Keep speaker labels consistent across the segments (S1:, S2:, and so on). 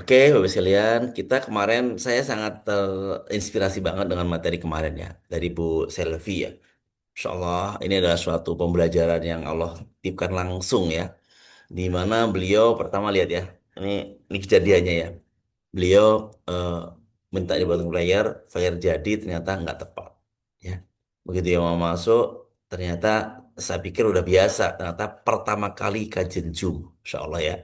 S1: Oke, Bapak sekalian, kita kemarin saya sangat terinspirasi banget dengan materi kemarin ya dari Bu Selvi ya. Insya Allah ini adalah suatu pembelajaran yang Allah titipkan langsung ya, di mana beliau pertama lihat ya, ini ini kejadiannya ya. Beliau eh, minta dibuatkan flyer jadi ternyata nggak tepat ya. Begitu yang mau masuk, ternyata saya pikir udah biasa, ternyata pertama kali kajian Zoom, Insya Allah ya.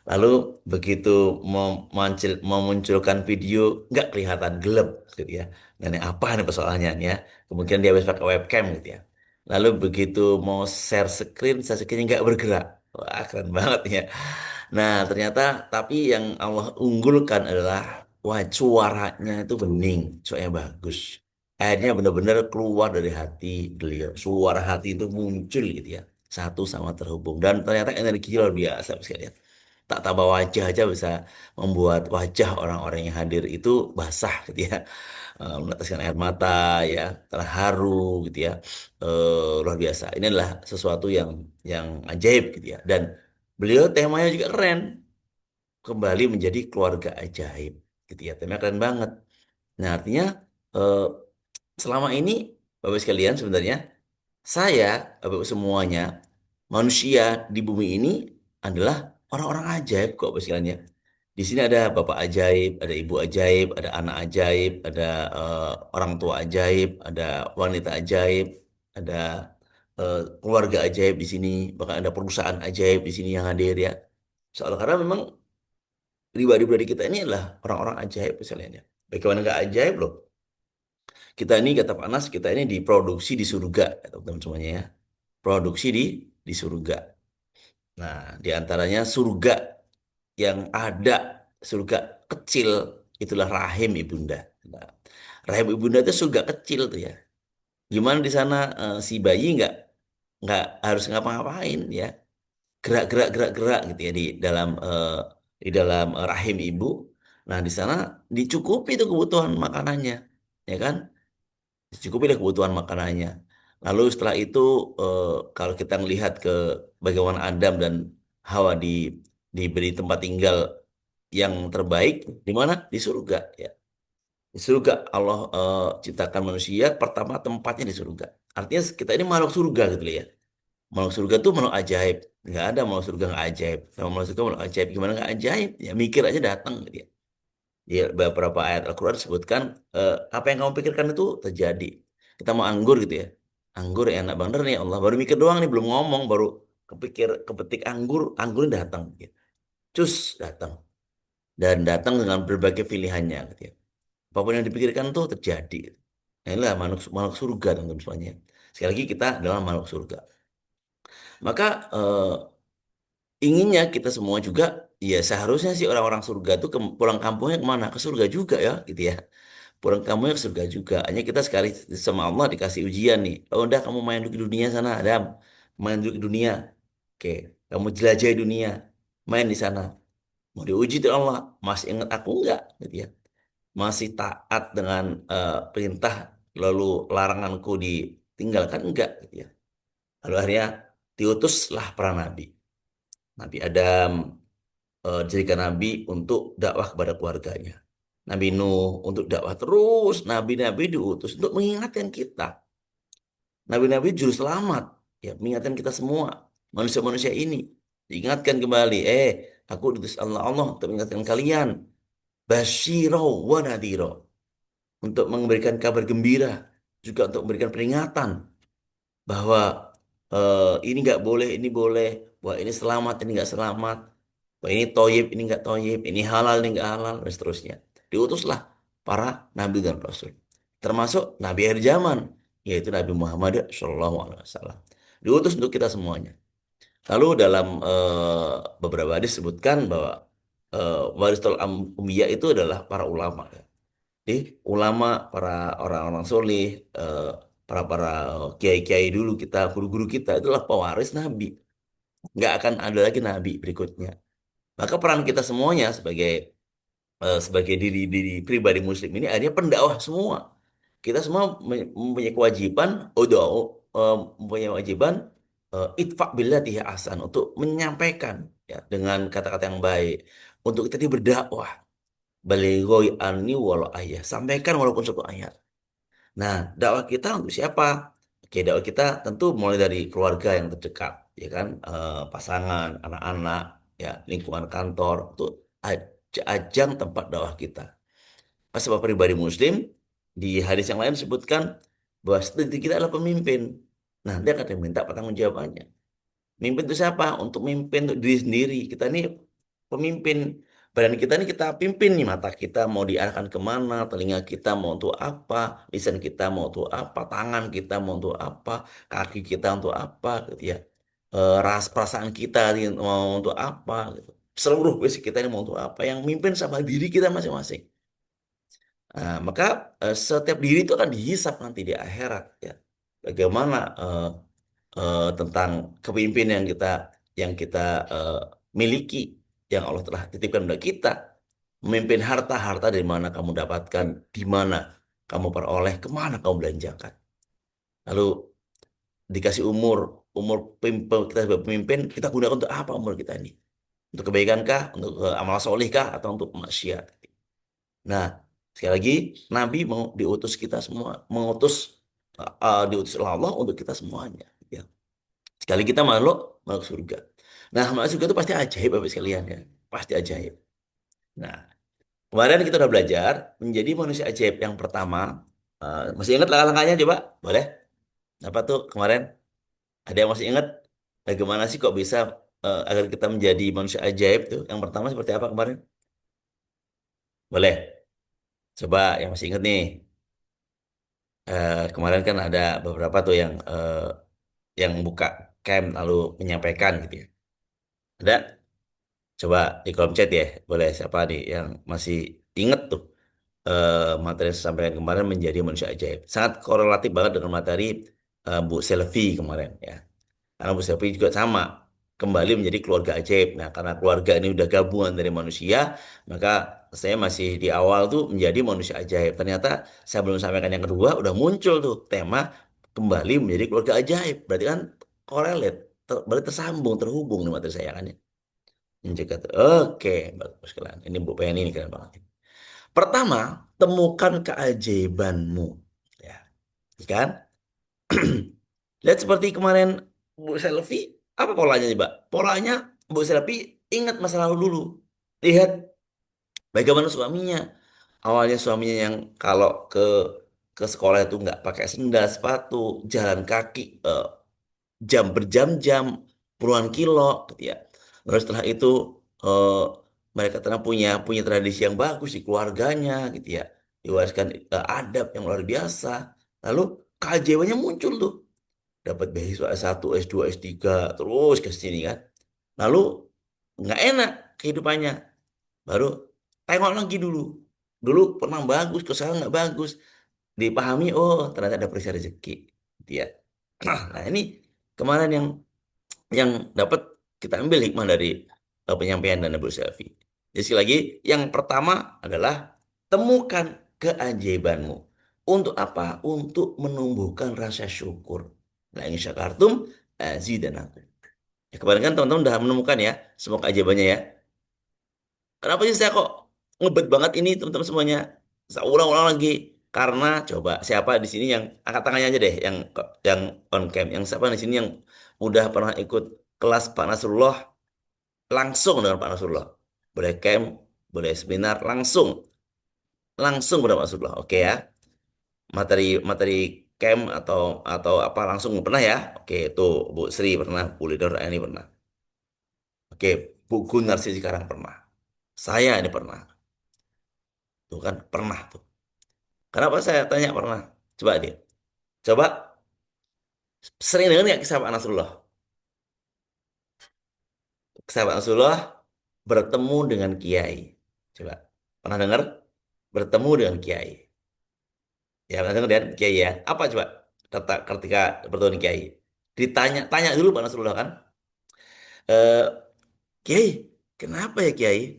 S1: Lalu begitu memunculkan video nggak kelihatan gelap gitu ya. Nah, ini apa nih persoalannya nih ya? Kemudian dia habis pakai webcam gitu ya. Lalu begitu mau share screen-nya nggak bergerak. Wah, keren banget ya. Nah, ternyata tapi yang Allah unggulkan adalah wah suaranya itu bening, suaranya bagus. Akhirnya benar-benar keluar dari hati beliau. Suara hati itu muncul gitu ya. Satu sama terhubung. Dan ternyata energi luar biasa sekalian. Tak tambah wajah aja bisa membuat wajah orang-orang yang hadir itu basah gitu ya. Meneteskan air mata ya, terharu gitu ya. Luar biasa. Ini adalah sesuatu yang ajaib gitu ya. Dan beliau temanya juga keren. Kembali menjadi keluarga ajaib gitu ya. Temanya keren banget. Nah, artinya eh, selama ini Bapak sekalian sebenarnya saya, Bapak semuanya, manusia di bumi ini adalah orang-orang ajaib kok Bapak sekalian ya. Di sini ada bapak ajaib, ada ibu ajaib, ada anak ajaib, ada orang tua ajaib, ada wanita ajaib, ada keluarga ajaib di sini, bahkan ada perusahaan ajaib di sini yang hadir ya. Soal karena memang pribadi-pribadi kita ini adalah orang-orang ajaib misalnya. Bagaimana nggak ajaib loh? Kita ini kata Pak Anas, kita ini diproduksi di surga, ya, teman-teman semuanya ya. Produksi di surga. Nah, di antaranya surga yang ada, surga kecil, itulah rahim ibunda. Nah, rahim ibunda itu surga kecil tuh ya. Gimana di sana si bayi nggak harus ngapa-ngapain ya, gerak-gerak gerak-gerak gitu ya di dalam rahim ibu. Nah, di sana dicukupi tuh kebutuhan makanannya, ya kan? Dicukupilah kebutuhan makanannya. Lalu setelah itu kalau kita melihat ke bagaimana Adam dan Hawa diberi tempat tinggal yang terbaik di mana? Di surga ya. Di surga Allah ciptakan manusia pertama tempatnya di surga. Artinya kita ini makhluk surga gitu loh ya. Makhluk surga tuh makhluk ajaib. Nggak ada makhluk surga nggak ajaib. Sama makhluk surga makhluk ajaib. Gimana nggak ajaib? Ya mikir aja datang gitu ya. Di beberapa ayat Al-Quran disebutkan apa yang kamu pikirkan itu terjadi. Kita mau anggur gitu ya. Anggur enak banget nih Allah. Baru mikir doang nih belum ngomong. Baru kepetik anggur. Anggurnya datang. Gitu. Cus datang. Dan datang dengan berbagai pilihannya gitu ya. Apapun yang dipikirkan tuh terjadi. Nah, inilah makhluk surga teman-teman semuanya. Sekali lagi kita adalah makhluk surga. Maka inginnya kita semua juga ya seharusnya sih orang-orang surga tuh pulang kampungnya kemana? Ke surga juga ya gitu ya. Pulang kampungnya ke surga juga. Hanya kita sekali sama Allah dikasih ujian nih. Oh udah kamu main dulu di dunia sana Adam. Main dulu di dunia. Oke. Kamu jelajahi dunia. Main di sana. Mau diuji tuh Allah. Masih ingat aku enggak? Gitu ya. Masih taat dengan perintah lalu laranganku ditinggalkan enggak gitu ya. Lalu akhirnya diutuslah para nabi. Nabi Adam dijadikan nabi untuk dakwah kepada keluarganya. Nabi Nuh untuk dakwah terus, nabi-nabi diutus untuk mengingatkan kita. Nabi-nabi juru selamat, ya mengingatkan kita semua, manusia-manusia ini. Diingatkan kembali, aku diutus Allah untuk mengingatkan kalian. Basyiro wa nadhiro. Untuk memberikan kabar gembira, juga untuk memberikan peringatan bahwa ini nggak boleh, ini boleh, wah ini selamat, ini nggak selamat, wah ini toyib, ini nggak toyib, ini halal, ini nggak halal, dan seterusnya. Diutuslah para nabi dan rasul, termasuk nabi akhir zaman, yaitu Nabi Muhammad SAW. Diutus untuk kita semuanya. Lalu dalam beberapa hadis disebutkan bahwa warisul Ummiyah itu adalah para ulama. Jadi ulama, para orang-orang soleh, para para kiai-kiai dulu kita, guru-guru kita itulah pewaris Nabi. Nggak akan ada lagi Nabi berikutnya. Maka peran kita semuanya sebagai diri pribadi Muslim ini akhirnya pendakwah semua. Kita semua mempunyai kewajiban, mempunyai kewajiban itfa billati hiya ahsan, untuk menyampaikan ya dengan kata-kata yang baik, untuk tadi berdakwah, balighoi anni walau ayat, sampaikan walaupun satu ayat. Nah, dakwah kita untuk siapa? Oke, dakwah kita tentu mulai dari keluarga yang terdekat, ya kan, pasangan, anak-anak, ya, lingkungan kantor, itu ajang tempat dakwah kita. Pas sebagai pribadi Muslim, di hadis yang lain disebutkan bahwa studi kita adalah pemimpin. Nah, dia akan diminta pertanggungjawabannya. Mimpin itu siapa? Untuk mimpin untuk diri sendiri. Kita ini pemimpin. Badan kita ini kita pimpin nih. Mata kita mau diarahkan kemana, telinga kita mau untuk apa, lisan kita mau untuk apa, tangan kita mau untuk apa, kaki kita untuk apa, gitu ya. Perasaan kita ini mau untuk apa, gitu. Seluruh basic kita ini mau untuk apa. Yang mimpin sama diri kita masing-masing. Nah, maka setiap diri itu akan dihisap nanti di akhirat ya. Bagaimana tentang kepemimpinan yang kita eh, miliki, yang Allah telah titipkan pada kita. Memimpin harta-harta dari mana kamu dapatkan, di mana kamu peroleh, kemana kamu belanjakan. Lalu dikasih umur, umur kita sebagai pemimpin, kita gunakan untuk apa umur kita ini? Untuk kebaikan kah, untuk amal solih kah, atau untuk maksiat? Nah, sekali lagi, Nabi mau diutus kita semua, diutus oleh Allah untuk kita semuanya. Ya. Sekali kita masuk surga. Nah, masuk surga itu pasti ajaib, Bapak sekalian ya. Pasti ajaib. Nah, kemarin kita udah belajar menjadi manusia ajaib yang pertama. Masih ingat langkah-langkahnya coba? Boleh? Apa tuh kemarin? Ada yang masih ingat? Bagaimana sih kok bisa agar kita menjadi manusia ajaib tuh? Yang pertama seperti apa kemarin? Boleh? Coba yang masih ingat nih. Kemarin kan ada beberapa tuh yang buka camp lalu menyampaikan gitu ya. Ada? Coba di kolom chat ya, boleh siapa nih yang masih inget tuh materi yang saya sampaikan kemarin menjadi manusia ajaib. Sangat korelatif banget dengan materi Bu Selvi kemarin ya. Karena Bu Selvi juga sama, kembali menjadi keluarga ajaib. Nah, karena keluarga ini udah gabungan dari manusia, maka saya masih di awal tuh menjadi manusia ajaib. Ternyata saya belum sampaikan yang kedua, udah muncul tuh tema kembali menjadi keluarga ajaib. Berarti kan korelate, berarti tersambung, terhubung nih materi saya kan ya. Menjaga tuh. Oke, bagus kalian. Ini Bu Penny ini keren banget. Pertama, temukan keajaibanmu. Ya, kan? Lihat seperti kemarin Bu Selvi, apa polanya nih, Mbak? Polanya Bu Selvi ingat masa lalu dulu. Lihat bagaimana suaminya. Awalnya suaminya yang kalau ke sekolah itu nggak pakai sendal, sepatu, jalan kaki, jam berjam-jam, puluhan kilo, gitu ya. Lalu setelah itu eh, mereka ternyata punya punya tradisi yang bagus di keluarganya, gitu ya. Diwariskan adab yang luar biasa. Lalu keajaibannya muncul tuh, dapat beasiswa S1, S2, S3, terus ke sini kan. Lalu nggak enak kehidupannya, baru tengok lagi dulu. Dulu pernah bagus, kok sekarang nggak bagus. Dipahami, oh ternyata ada perisai rezeki. Gitu ya. Nah, ini kemarin yang dapat kita ambil hikmah dari penyampaian dan Abu Selfie. Jadi sekali lagi, yang pertama adalah temukan keajaibanmu. Untuk apa? Untuk menumbuhkan rasa syukur. La in syakartum azidanakum. Ya, kemarin kan teman-teman udah menemukan ya semua keajaibannya ya. Kenapa sih saya kok ngebet banget ini teman-teman semuanya? Saya ulang-ulang lagi. Karena coba siapa di sini yang angkat tangannya aja deh, yang on cam, yang siapa di sini yang udah pernah ikut kelas Pak Nasrullah langsung dengan Pak Nasrullah. Boleh camp, boleh seminar langsung, langsung dengan Pak Nasrullah. Oke ya. Materi materi camp atau apa langsung pernah ya? Oke, tuh Bu Sri pernah, Bu Lidor ini pernah. Oke, Bu Gunar sih sekarang pernah. Saya ini pernah. Tuh kan pernah tuh. Kenapa saya tanya pernah? Coba dia. Coba sering dengar nggak kisah Pak Nasrullah? Kisah Pak Nasrullah bertemu dengan kiai. Coba. Pernah dengar? Bertemu dengan kiai. Ya, pernah dengar kan kiai ya? Apa coba? Ketika bertemu dengan kiai. Tanya dulu Pak Nasrullah kan. Kiai, kenapa ya Kiai?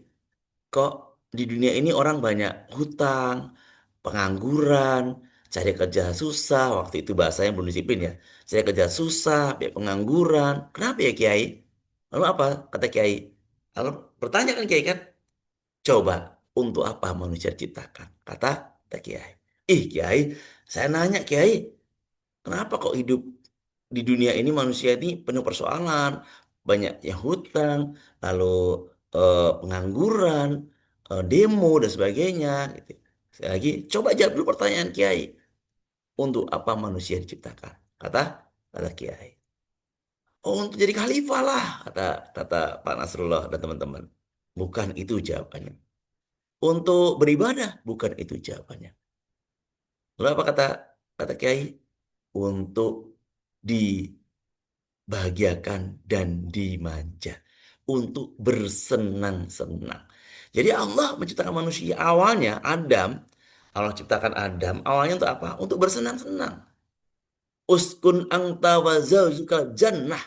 S1: Kok di dunia ini orang banyak hutang, pengangguran, cari kerja susah, waktu itu bahasanya belum disiplin ya. Cari kerja susah, biar pengangguran. Kenapa ya Kiai? Lalu apa kata Kiai? Lalu bertanya kan Kiai kan, coba untuk apa manusia diciptakan? Kata Kiai. Ih Kiai, saya nanya Kiai, kenapa kok hidup di dunia ini manusia ini penuh persoalan, banyaknya hutang, lalu pengangguran, demo dan sebagainya. Gitu. Sekali lagi, coba jawab dulu pertanyaan Kiai. Untuk apa manusia diciptakan? Kata Kiai. Oh, untuk jadi khalifah lah, kata Pak Nasrullah dan teman-teman. Bukan itu jawabannya. Untuk beribadah, bukan itu jawabannya. Lalu apa kata Kiai? Untuk dibahagiakan dan dimanja. Untuk bersenang-senang. Jadi Allah menciptakan manusia awalnya, Adam. Allah ciptakan Adam, awalnya untuk apa? Untuk bersenang-senang. Uskun anta wa zaujukal jannah.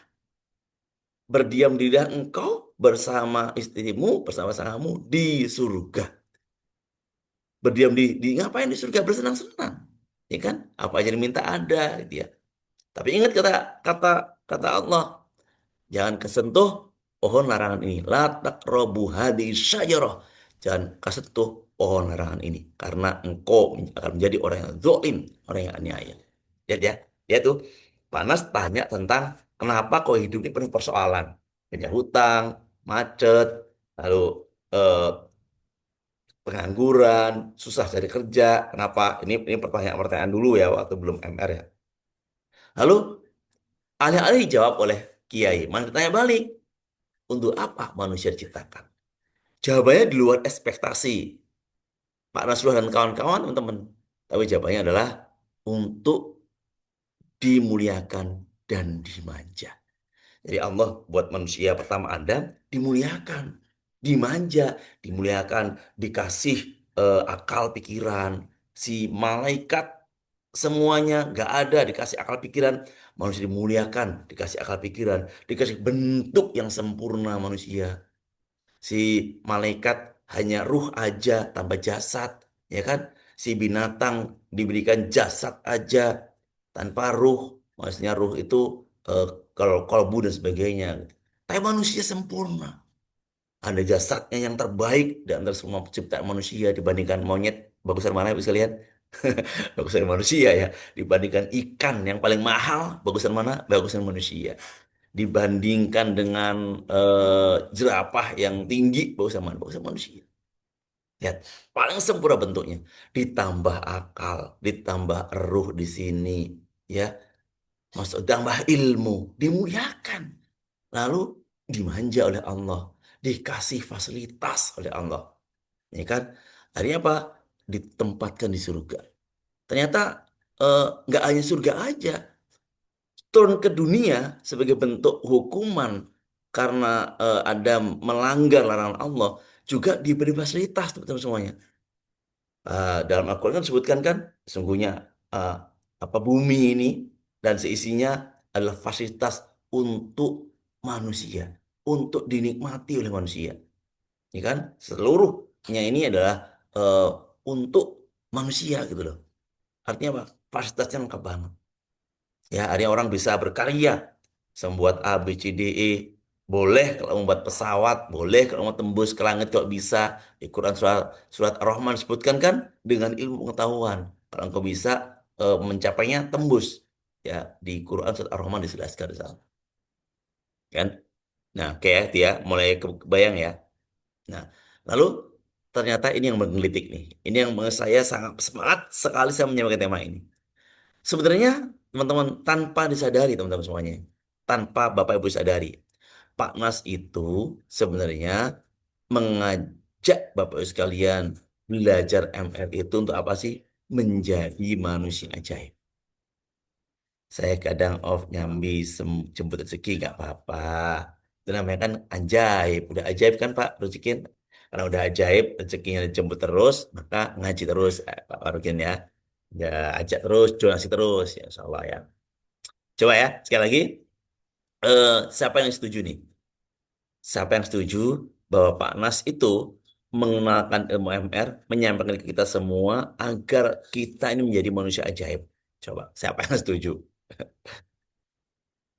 S1: Berdiam dirilah engkau bersama istrimu, bersama sangamu di surga. Berdiam di ngapain di surga? Bersenang-senang. Ya kan? Apa aja yang diminta ada gitu ya. Tapi ingat kata kata kata Allah, jangan kesentuh pohon larangan ini. La taqrabu hadhihi syajarah. Jangan kesentuh pohon larangan ini karena engkau akan menjadi orang yang zalim, orang yang aniaya. Lihat ya. Dia tuh Panas tanya tentang kenapa kok hidup ini penuh persoalan. Punya hutang, macet, lalu eh, pengangguran, susah cari kerja. Kenapa? Ini pertanyaan-pertanyaan dulu ya waktu belum MR ya. Lalu alih-alih dijawab oleh Kiai, mana ditanya balik, untuk apa manusia diciptakan? Jawabannya di luar ekspektasi Pak Nasrullah dan kawan-kawan teman-teman. Tapi jawabannya adalah untuk dimuliakan dan dimanja. Jadi Allah buat manusia pertama Adam dimuliakan, dimanja, dimuliakan, dikasih akal pikiran. Si malaikat semuanya nggak ada dikasih akal pikiran, manusia dimuliakan, dikasih akal pikiran, dikasih bentuk yang sempurna manusia. Si malaikat hanya ruh aja tanpa jasad, ya kan? Si binatang diberikan jasad aja tanpa ruh. Maksudnya ruh itu eh, kalau kolbu dan sebagainya. Tapi manusia sempurna. Ada jasadnya yang terbaik di antara semua penciptaan manusia dibandingkan monyet. Bagusan mana bisa lihat? Bagusan manusia ya. Dibandingkan ikan yang paling mahal, bagusan mana? Bagusan manusia. Dibandingkan dengan jerapah yang tinggi, bagusan mana? Bagusan manusia. Lihat, paling sempurna bentuknya. Ditambah akal, ditambah ruh di sini, ya. Masuk tambah ilmu, dimuliakan. Lalu dimanja oleh Allah, dikasih fasilitas oleh Allah. Ya kan? Akhirnya apa? Ditempatkan di surga. Ternyata nggak hanya surga aja, turun ke dunia sebagai bentuk hukuman karena ada melanggar larangan Allah, juga diberi fasilitas teman-teman semuanya. Dalam Al-Quran kan disebutkan kan, sesungguhnya eh, apa bumi ini dan seisinya adalah fasilitas untuk manusia, untuk dinikmati oleh manusia. Ya kan? Seluruhnya ini adalah eh, untuk manusia gitu loh. Artinya apa? Fasilitasnya lengkap banget. Ya, ada orang bisa berkarya, bisa membuat A, B, C, D, E. Boleh kalau membuat pesawat, boleh kalau mau tembus ke langit kalau bisa. Di Quran surat Ar-Rahman disebutkan kan dengan ilmu pengetahuan. Kalau engkau bisa mencapainya tembus. Ya, di Quran surat Ar-Rahman dijelaskan di sana. Kan? Nah, oke ya, dia mulai kebayang ya. Nah, lalu ternyata ini yang menggelitik nih. Ini yang saya sangat semangat sekali saya menyampaikan tema ini. Sebenarnya teman-teman tanpa disadari teman-teman semuanya, tanpa Bapak Ibu sadari, Pak Nas itu sebenarnya mengajak Bapak Ibu sekalian belajar MR itu untuk apa sih? Menjadi manusia ajaib. Saya kadang off nyambi jemput rezeki nggak apa-apa. Itu namanya kan ajaib. Udah ajaib kan Pak rezeki? Karena udah ajaib rezekinya dijemput terus, maka ngaji terus Pak Warukin ya. Ya ajak terus, donasi terus ya insya Allah ya. Coba ya sekali lagi. Siapa yang setuju nih? Siapa yang setuju bahwa Pak Nas itu mengenalkan ilmu MR, menyampaikan ke kita semua agar kita ini menjadi manusia ajaib. Coba, siapa yang setuju?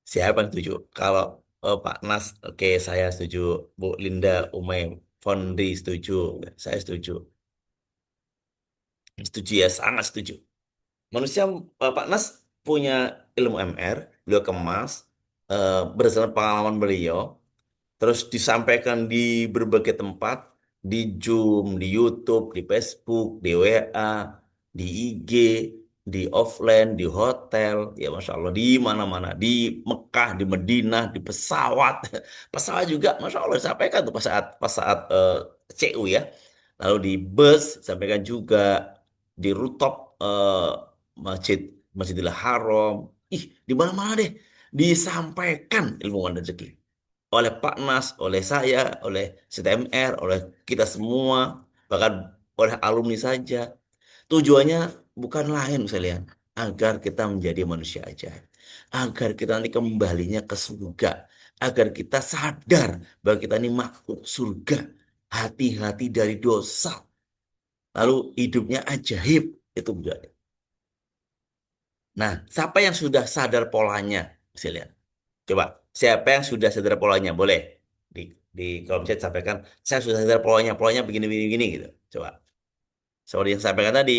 S1: Siapa yang setuju? Kalau Pak Nas, oke, saya setuju. Bu Linda, Umay, Fondi setuju. Saya setuju. Setuju ya, sangat setuju. Manusia, Pak Nas punya ilmu MR, beliau kemas, berdasarkan pengalaman beliau, terus disampaikan di berbagai tempat, di Zoom, di YouTube, di Facebook, di WA, di IG, di offline, di hotel, ya Masya Allah, di mana-mana, di Mekah, di Madinah, di pesawat, pesawat juga, Masya Allah disampaikan tuh pas saat CU ya, lalu di bus disampaikan juga, di rooftop masjid Masjidil Haram, di mana-mana deh disampaikan ilmu rezeki oleh Pak Nas, oleh saya, oleh CTMR, oleh kita semua, bahkan oleh alumni saja. Tujuannya bukan lain sekalian, agar kita menjadi manusia aja, agar kita nanti kembalinya ke surga, agar kita sadar bahwa kita ini makhluk surga, hati-hati dari dosa, lalu hidupnya ajaib, itu tujuannya. Nah, siapa yang sudah sadar polanya, sekalian? Coba, siapa yang sudah sadar polanya? Boleh di di kolom chat sampaikan, saya sudah sadar polanya, polanya begini begini begini gitu. Coba. Seperti yang saya sampaikan tadi,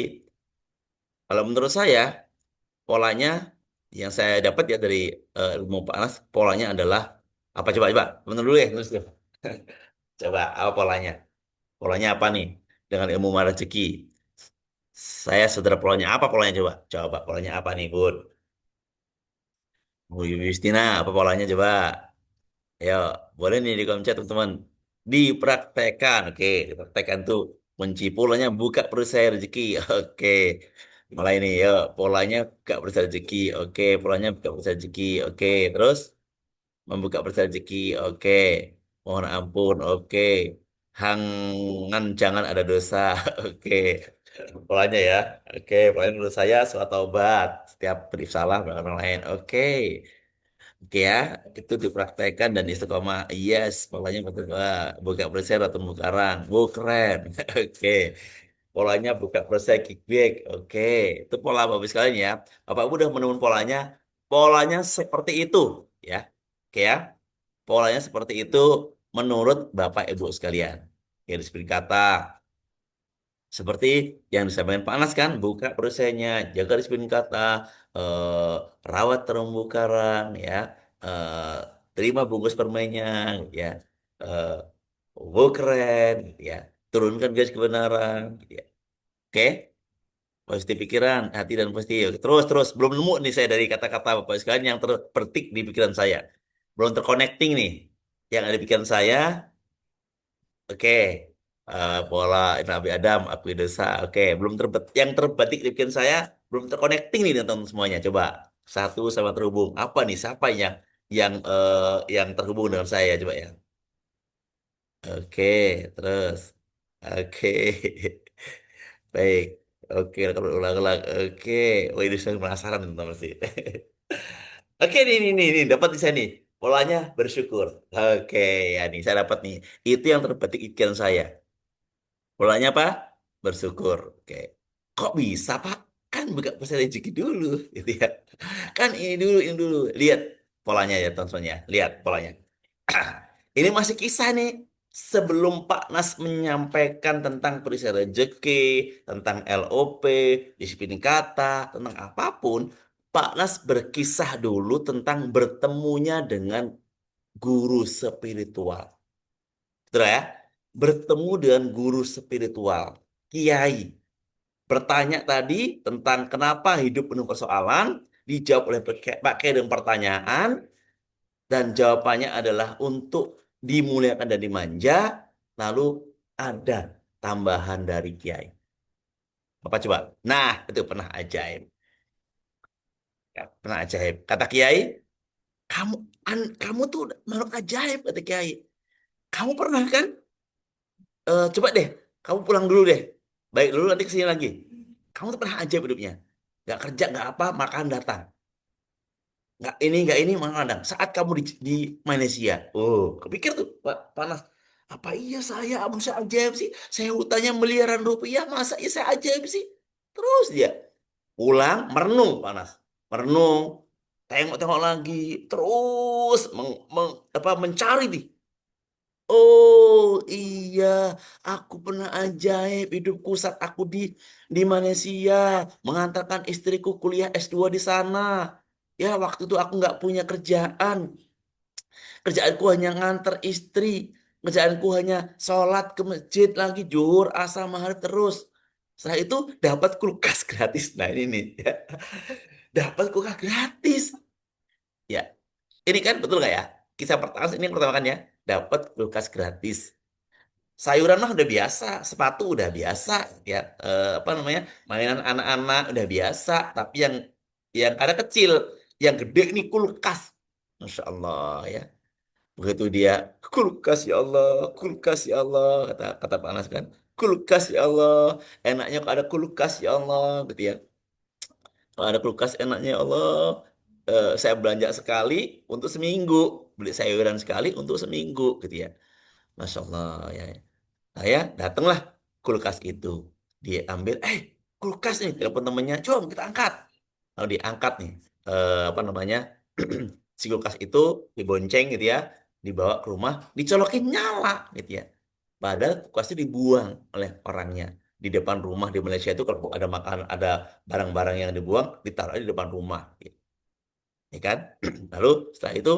S1: kalau menurut saya polanya yang saya dapat ya dari ilmu Pak Anas, polanya adalah apa, coba coba. Menurut dulu ya, terus dulu. Coba apa polanya? Polanya apa nih? Dengan ilmu rezeki. Saya sadar polanya. Apa polanya coba? Coba polanya apa nih, Bun? Bu Justina, apa polanya coba? Ya, boleh nih di kolom chat teman-teman. Dipraktekkan, oke. Dipraktekkan tuh kunci polanya buka perisai rezeki, oke. Mulai nih, ya. Polanya buka perisai rezeki, oke. Polanya buka perisai rezeki, oke. Terus membuka perisai rezeki, oke. Mohon ampun, oke. Hangan jangan ada dosa, oke. Polanya ya, oke. Polanya menurut saya surat taubat. Setiap bersalah melakukan orang lain, oke. Oke ya, itu dipraktekkan dan istiqomah. Yes, polanya betul. Wah, buka perisai atau buka karang. Oh, keren. Oke. Polanya buka perisai kickback. Oke. Itu pola bagus sekali ya. Bapak Ibu udah menemukan polanya. Polanya seperti itu. Ya. Oke ya. Polanya seperti itu menurut Bapak Ibu sekalian. Garis beri kata. Seperti yang disampaikan Pak Anas kan, buka perisainya, jaga disiplin kata, eh, rawat terumbu karang, ya, eh, terima bungkus permennya, ya, eh, wow keren, ya, turunkan garis kebenaran, ya. Oke, positif pikiran, hati dan positif. Terus, terus, belum nemu nih saya dari kata-kata Bapak sekalian yang terpetik di pikiran saya. Belum terconnecting nih. Yang ada di pikiran saya, oke, pola Nabi Adam, aku dosa. Oke, belum yang terbetik di pikiran saya, belum terconnecting nih dengan teman semuanya. Coba satu sama terhubung. Apa nih? Siapa yang terhubung dengan saya? Coba ya. Oke, terus. Oke, baik. Oke, kalau ulang-ulang. Oke, oh ini saya penasaran teman-teman sih. Oke, nih, dapat di sini. Polanya bersyukur. Oke, ya nih, saya dapat nih. Itu yang terbetik di pikiran saya. Polanya apa? Bersyukur. Oke. Kok bisa, Pak? Kan buka pesan rezeki dulu, gitu ya. Kan ini dulu. Lihat polanya ya, tontonnya. Lihat polanya. Ini masih kisah nih. Sebelum Pak Nas menyampaikan tentang perisai rezeki, tentang LOP, disiplin kata, tentang apapun, Pak Nas berkisah dulu tentang bertemunya dengan guru spiritual. Betul ya? Bertemu dengan guru spiritual, kiai. Bertanya tadi tentang kenapa hidup penuh persoalan, dijawab oleh Pak Kiai dengan pertanyaan, dan jawabannya adalah untuk dimuliakan dan dimanja, lalu ada tambahan dari kiai. Apa coba? Nah, itu pernah ajaib. Ya, pernah ajaib. Kata kiai, kamu kamu tuh makhluk ajaib, kata kiai. Kamu pernah kan? Coba deh, kamu pulang dulu deh. Baik dulu nanti kesini lagi. Kamu tuh pernah aja hidupnya. Gak kerja, gak apa, makan datang. Gak ini, makan datang. Saat kamu di Malaysia. Oh, kepikir tuh, Pak Panas. Apa iya saya bisa ajaib sih? Saya hutangnya miliaran rupiah, masa iya saya ajaib sih? Terus dia pulang merenung panas, merenung, tengok-tengok lagi, terus mencari nih. Oh iya, aku pernah ajaib hidupku saat aku di Malaysia, mengantarkan istriku kuliah S2 di sana. Ya waktu itu aku nggak punya kerjaan. Kerjaanku hanya nganter istri. Kerjaanku hanya sholat ke masjid lagi, zuhur, asar, maghrib terus. Setelah itu dapat kulkas gratis. Nah ini nih, ya. Dapat kulkas gratis. Ya, ini kan betul nggak ya? Kisah pertama ini yang pertama kan ya. Dapat kulkas gratis. Sayuran mah udah biasa, sepatu udah biasa, ya apa namanya, mainan anak-anak udah biasa. Tapi yang ada kecil, yang gede ini kulkas. Masya Allah ya. Begitu dia kulkas ya Allah, kulkas ya Allah, kata kata Pak Anas kan, kulkas ya Allah, enaknya kok ada kulkas ya Allah, gitu ya. Kalau ada kulkas enaknya ya Allah. Saya belanja sekali untuk seminggu, beli sayuran sekali untuk seminggu, gitu ya. Masya Allah ya. Saya datanglah kulkas itu, dia ambil, kulkas nih, telepon temennya, coba kita angkat. Lalu diangkat nih, apa namanya, si kulkas itu dibonceng gitu ya, dibawa ke rumah, dicolokin nyala gitu ya. Padahal kulkas itu dibuang oleh orangnya. Di depan rumah di Malaysia itu kalau ada makanan, ada barang-barang yang dibuang, ditaruh di depan rumah, gitu. Ya kan? Lalu setelah itu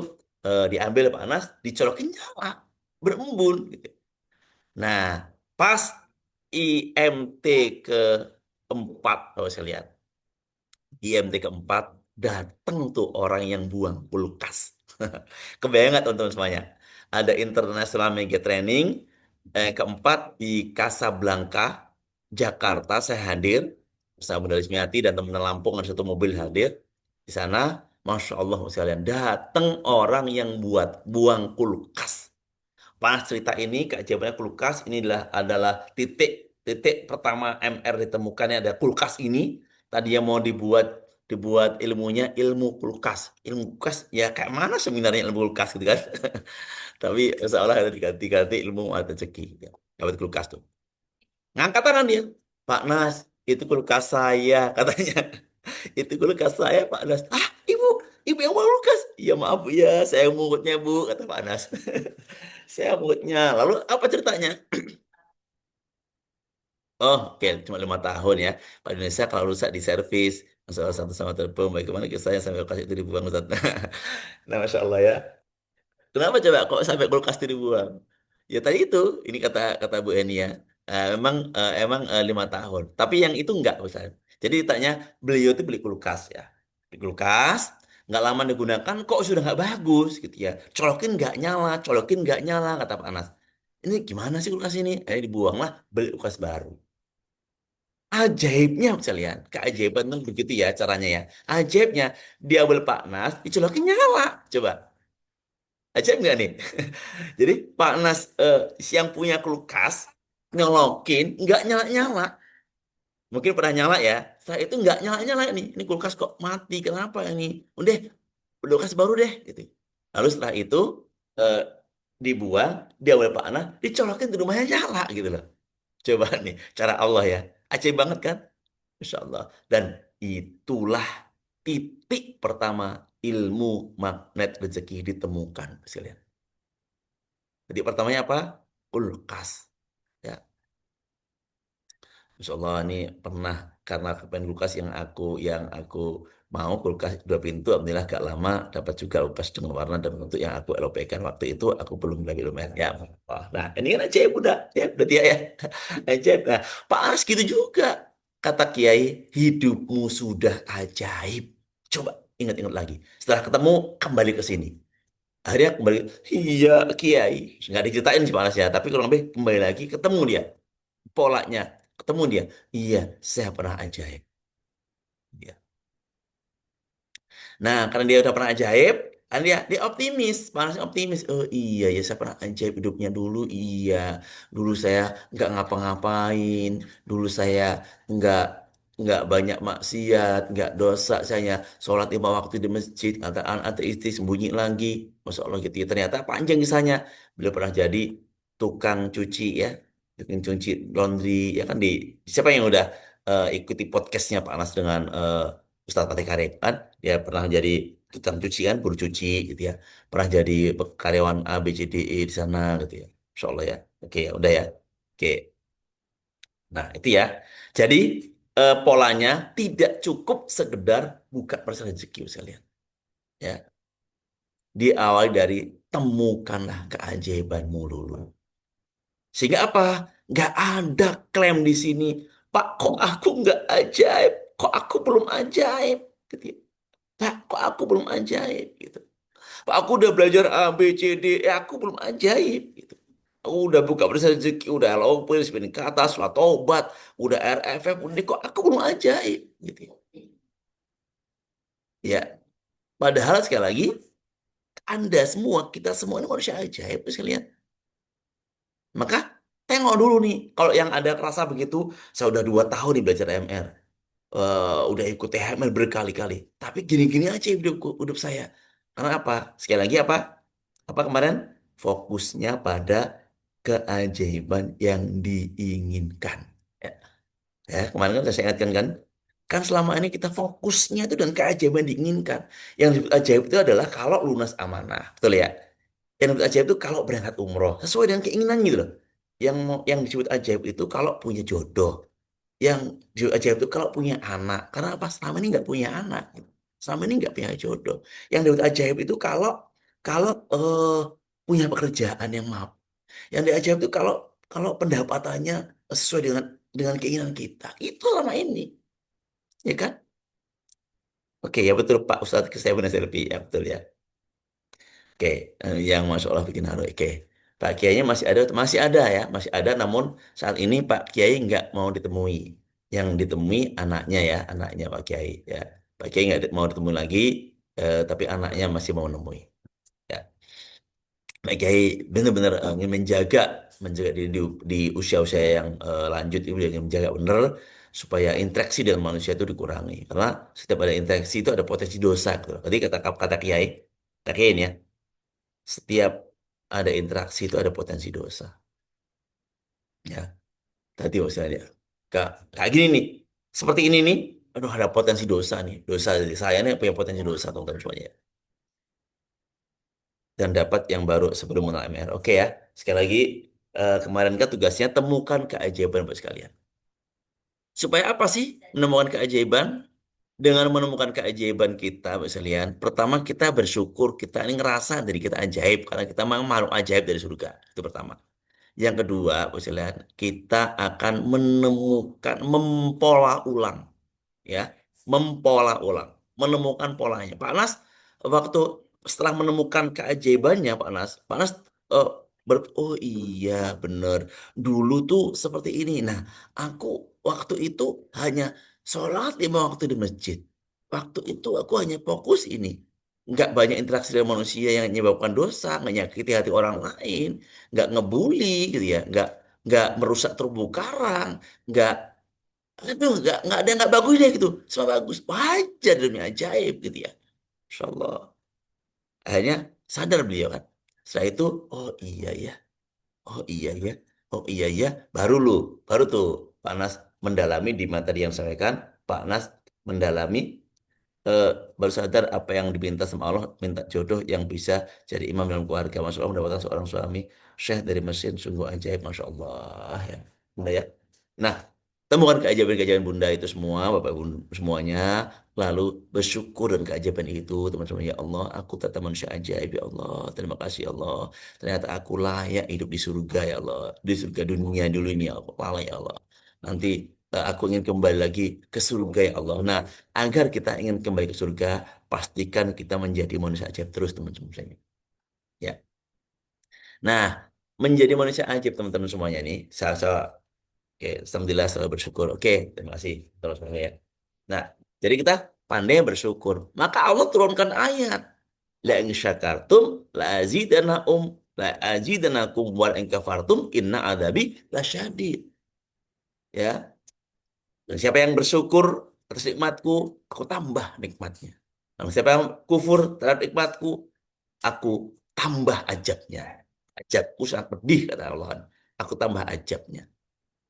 S1: diambil panas, dicolokin nyala, berembun, gitu. Nah, pas IMT keempat, kalau saya lihat, IMT keempat, datang tuh orang yang buang kulkas. Kebayang nggak teman-teman semuanya? Ada International Mega Training, keempat di Casablanca, Jakarta, saya hadir, bersama Bunda Lismiati dan teman-teman Lampung, ada satu mobil hadir. Di sana, Masya Allah, sekalian, datang orang yang buang kulkas. Pas cerita ini, keajaibannya kulkas ini adalah titik titik pertama MR ditemukannya ada kulkas ini. Tadi yang mau dibuat dibuat ilmunya ilmu kulkas. Ilmu kulkas ya kayak mana sebenarnya ilmu kulkas gitu kan? Tapi seolah ada diganti-ganti ilmu ada rezeki. Ya. Dapat kulkas tuh. Ngangkat tangan dia. Pak Nas, itu kulkas saya katanya. Itu kulkas saya Pak Nas. Ah, ibu, ibu yang mau kulkas. Iya maaf Bu, ya, saya yang mungutnya Bu, kata Pak Nas. Saya moodnya. Lalu apa ceritanya? Oh, oke, cuma 5 tahun ya. Pak Indonesia kalau rusak di servis, masalah satu sama telepon, bagaimana kisahnya sampai kasih itu dibuang Ustaz? Nah, Masya Allah ya. Kenapa coba kok sampai kulkas itu dibuang? Ya tadi itu, ini kata kata Bu Eni ya. Emang 5 tahun. Tapi yang itu enggak Ustaz. Jadi ditanya beliau itu beli kulkas ya. Beli kulkas, nggak lama digunakan kok sudah nggak bagus gitu ya. Colokin nggak nyala, colokin nggak nyala kata Pak Anas. Ini gimana sih kulkas ini? Dibuanglah, beli kulkas baru. Ajaibnya sekalian, keajaiban itu begitu ya caranya ya. Ajaibnya dia beli Pak Nas, dicolokin nyala. Coba, ajaib nggak nih? Jadi Pak Nas yang punya kulkas nyolokin nggak nyala-nyala. Mungkin pernah nyala ya. Setelah itu nggak nyala-nyala nih. Ini kulkas kok mati. Kenapa ini? Udah, kulkas baru deh. Gitu. Lalu setelah itu eh, dibuang, dia oleh Pak Ana, dicolokin di rumahnya nyala gitu loh. Coba nih, cara Allah ya. Ajaib banget kan? Insya Allah. Dan itulah titik pertama ilmu magnet rezeki ditemukan. Sekalian. Jadi pertamanya apa? Kulkas. Ya, Insya Allah ini pernah karena kepengen kulkas yang aku mau kulkas 2 pintu, alhamdulillah gak lama dapat juga kulkas dengan warna dan bentuk yang aku LP-kan waktu itu aku belum lagi lumayan ya. Wah, nah ini kan ajaib udah ya berarti ya, ya. Ajaib. Nah, Pak Anas gitu juga kata Kiai hidupmu sudah ajaib. Coba ingat-ingat lagi. Setelah ketemu kembali ke sini. Akhirnya kembali, iya Kiai nggak diceritain sih Pak Anas ya, tapi kalau lebih kembali lagi ketemu dia polanya ketemu dia, iya saya pernah ajaib. Ya. Nah karena dia udah pernah ajaib kan dia optimis, panasnya optimis. Oh iya ya saya pernah ajaib hidupnya dulu, iya dulu saya nggak ngapa-ngapain, dulu saya nggak nggak banyak maksiat, nggak dosa, saya sholat 5 waktu di masjid, antar anak antar istri sembunyi lagi, masya Allah gitu ya. Ternyata panjang kisahnya, beliau pernah jadi tukang cuci ya, tukang cuci laundry ya kan siapa yang udah ikuti podcastnya Pak Anas dengan Ustadz Fatih Karim kan dia pernah jadi tukang cuci kan, buruh cuci gitu ya, pernah jadi karyawan A B C D E di sana gitu ya, Insya Allah ya. Oke ya udah ya. Oke, nah itu ya. Jadi polanya tidak cukup sekedar buka pasar rezeki sekalian. Ya, diawali dari temukanlah keajaibanmu dulu. Sehingga apa? Nggak ada klaim di sini. Pak, kok aku nggak ajaib? Kok aku belum ajaib? Gitu ya. Pak, kok aku belum ajaib? Gitu. Pak, aku udah belajar A, B, C, D, E, aku belum ajaib. Gitu. Aku udah buka bersih rezeki, udah LOP, spinning ke atas, lah tobat, udah RFF, udah kok aku belum ajaib. Gitu ya. Ya, padahal sekali lagi, Anda semua, kita semua ini manusia ajaib, sekalian. Maka tengok dulu nih, kalau yang ada kerasa begitu, saya udah 2 tahun nih belajar MR, udah ikut THML berkali-kali, tapi gini-gini aja hidup saya. Karena apa? Sekali lagi apa? Apa kemarin? Fokusnya pada keajaiban yang diinginkan. Ya, ya, kemarin kan saya ingatkan kan, kan selama ini kita fokusnya itu dan keajaiban diinginkan. Yang disebut ajaib itu adalah kalau lunas amanah, betul ya? Yang disebut ajaib itu kalau berangkat umroh sesuai dengan keinginan gitu loh. Yang disebut ajaib itu kalau punya jodoh. Yang disebut ajaib itu kalau punya anak. Karena apa? Selama ini nggak punya anak. Gitu. Selama ini nggak punya jodoh. Yang disebut ajaib itu kalau kalau punya pekerjaan yang mampu. Yang disebut ajaib itu kalau kalau pendapatannya sesuai dengan keinginan kita. Itu selama ini, ya kan? Oke, ya betul Pak Ustadz Kristiawan Selfie, ya betul ya. Oke, yang Masya Allah bikin haru. Oke, Pak Kiainya masih ada ya, masih ada. Namun saat ini Pak Kiai nggak mau ditemui. Yang ditemui anaknya ya, anaknya Pak Kiai ya. Pak Kiai nggak mau ditemui lagi, tapi anaknya masih mau nemui. Ya, Pak Kiai benar-benar ingin menjaga di usia-usia yang lanjut itu ingin menjaga benar supaya interaksi dengan manusia itu dikurangi. Karena setiap ada interaksi itu ada potensi dosa. Gitu. Tadi kata kata Kiai, Kak Kiai ini ya. Setiap ada interaksi itu ada potensi dosa. Ya, tadi misalnya kayak gini nih, seperti ini nih, aduh ada potensi dosa nih, dosa dari saya nih punya potensi dosa teman-teman semuanya. Dan dapat yang baru sebelum mengenal MR. Oke ya, sekali lagi kemarin kan tugasnya temukan keajaiban buat sekalian. Supaya apa sih menemukan keajaiban? Dengan menemukan keajaiban kita, Mbak sekalian, pertama kita bersyukur kita ini ngerasa dari kita ajaib karena kita memang makhluk ajaib dari surga. Itu pertama. Yang kedua, misalnya kita akan menemukan mempola ulang, ya, mempola ulang, menemukan polanya. Pak Anas, waktu setelah menemukan keajaibannya, Pak Anas eh, oh iya bener, dulu tuh seperti ini. Nah, aku waktu itu hanya sholat 5 waktu di masjid. Waktu itu aku hanya fokus ini. Nggak banyak interaksi dengan manusia yang menyebabkan dosa, nggak nyakiti hati orang lain, nggak ngebully gitu ya, nggak merusak terumbu karang, nggak aduh nggak ada yang nggak bagus deh gitu, semua bagus, wajar dunia ajaib gitu ya, Insya Allah. Akhirnya sadar beliau kan, setelah itu oh iya ya, oh iya ya, oh iya ya, baru tuh Pak Nas mendalami di materi yang saya sampaikan. Pak Nas mendalami, eh, baru sadar apa yang diminta sama Allah, minta jodoh yang bisa jadi imam dalam keluarga. Masya Allah mendapatkan seorang suami syekh dari mesin, sungguh ajaib, Masya Allah ya. Bunda ya. Nah, temukan keajaiban-keajaiban Bunda itu semua, Bapak Ibu semuanya, lalu bersyukur dan keajaiban itu, teman-teman. Ya Allah, aku tetap manusia ajaib, ya Allah. Terima kasih, ya Allah. Ternyata aku layak hidup di surga, ya Allah. Di surga dunia dulu ini, ya Allah. Layak, ya Allah. Nanti aku ingin kembali lagi ke surga, ya Allah. Nah, agar kita ingin kembali ke surga, pastikan kita menjadi manusia ajaib terus, teman-teman saya. Ya. Nah, menjadi manusia ajaib, teman-teman semuanya nih. Saya oke, alhamdulillah selalu bersyukur. Oke, terima kasih. Terus ya. Nah, jadi kita pandai bersyukur. Maka Allah turunkan ayat. La in syakartum la azidanakum la azidanakum wa in kafartum inna adzabi lasyadid. Ya. Dan siapa yang bersyukur atas nikmatku, aku tambah nikmatnya. Dan siapa yang kufur terhadap nikmatku, aku tambah ajabnya. Ajabku sangat pedih kata Allah. Aku tambah ajabnya.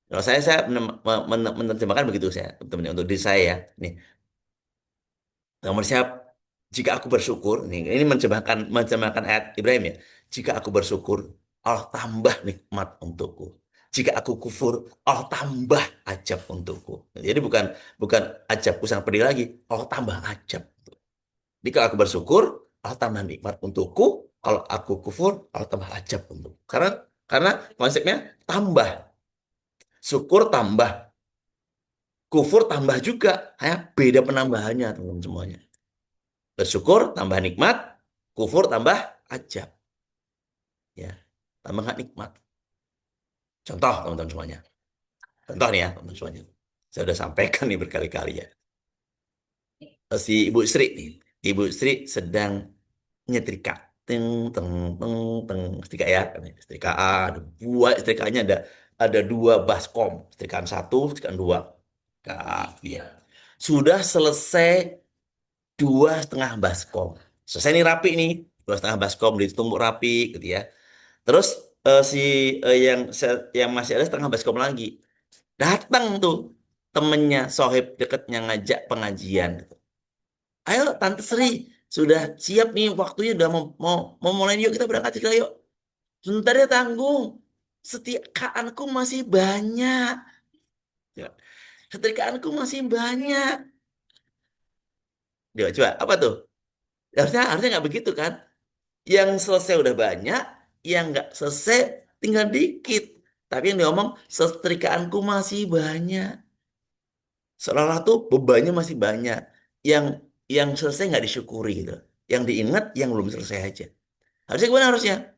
S1: Kalau saya menerjemahkan begitu saya teman-teman untuk diri saya ya. Nih, nomor siap jika aku bersyukur ini menerjemahkan ayat Ibrahim ya. Jika aku bersyukur, Allah tambah nikmat untukku. Jika aku kufur, Allah tambah ajab untukku. Jadi bukan bukan ajabku sangat pedih lagi, Allah tambah ajab. Jadi kalau aku bersyukur, Allah tambah nikmat untukku. Kalau aku kufur, Allah tambah ajab untukku. Karena konsepnya tambah, syukur tambah, kufur tambah juga. Hanya beda penambahannya teman-teman semuanya. Bersyukur tambah nikmat, kufur tambah ajab. Ya, tambah nggak nikmat. Contoh teman-teman semuanya. Contoh nih ya teman-teman semuanya. Saya sudah sampaikan nih berkali-kali ya. Si Ibu Sri nih. Ibu Sri sedang nyetrika. Teng, teng, teng, teng. Setrika ya. Setrika A, ada dua. Setrikanya ada dua baskom. Setrikaan satu, setrikaan dua. Ya. Sudah selesai dua setengah baskom. Selesai nih rapi nih. Dua setengah baskom ditumpuk rapi gitu ya. Terus si yang masih ada setengah baskom lagi. Datang tuh temennya, sohib deketnya ngajak pengajian. Ayo Tante Sri, sudah siap nih waktunya udah mau mulai yuk kita berangkat kita yuk. Sebentar ya tanggung. Setikaanku masih banyak. Ya, Setrikaanku masih banyak. Dia coba apa tuh? Harusnya nggak begitu kan? Yang selesai udah banyak, yang nggak selesai tinggal dikit. Tapi yang diomong setrikaanku masih banyak. Seolah-olah tuh bebannya masih banyak. Yang yang selesai nggak disyukuri gitu. Yang diingat yang belum selesai aja. Harusnya gimana harusnya?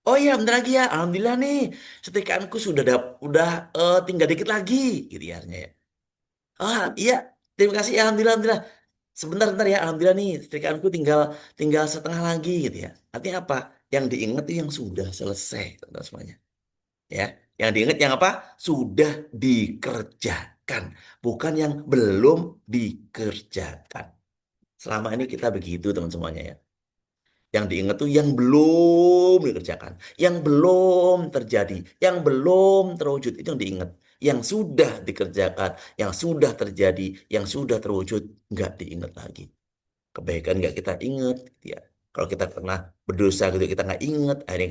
S1: Oh iya, bentar lagi ya. Alhamdulillah nih, setrikaanku udah tinggal dikit lagi, gitu ya harusnya ya. Ah iya, terima kasih ya, alhamdulillah, alhamdulillah. Sebentar, bentar ya, alhamdulillah nih, setrikaanku tinggal tinggal setengah lagi, gitu ya. Artinya apa? Yang diingat itu yang sudah selesai, teman-teman semuanya. Ya, yang diingat yang apa? Sudah dikerjakan, bukan yang belum dikerjakan. Selama ini kita begitu, teman semuanya ya. Yang diingat tuh yang belum dikerjakan, yang belum terjadi, yang belum terwujud itu yang diingat. Yang sudah dikerjakan, yang sudah terjadi, yang sudah terwujud nggak diingat lagi. Kebaikan nggak kita ingat, gitu ya. Kalau kita pernah berdosa gitu kita nggak ingat, akhirnya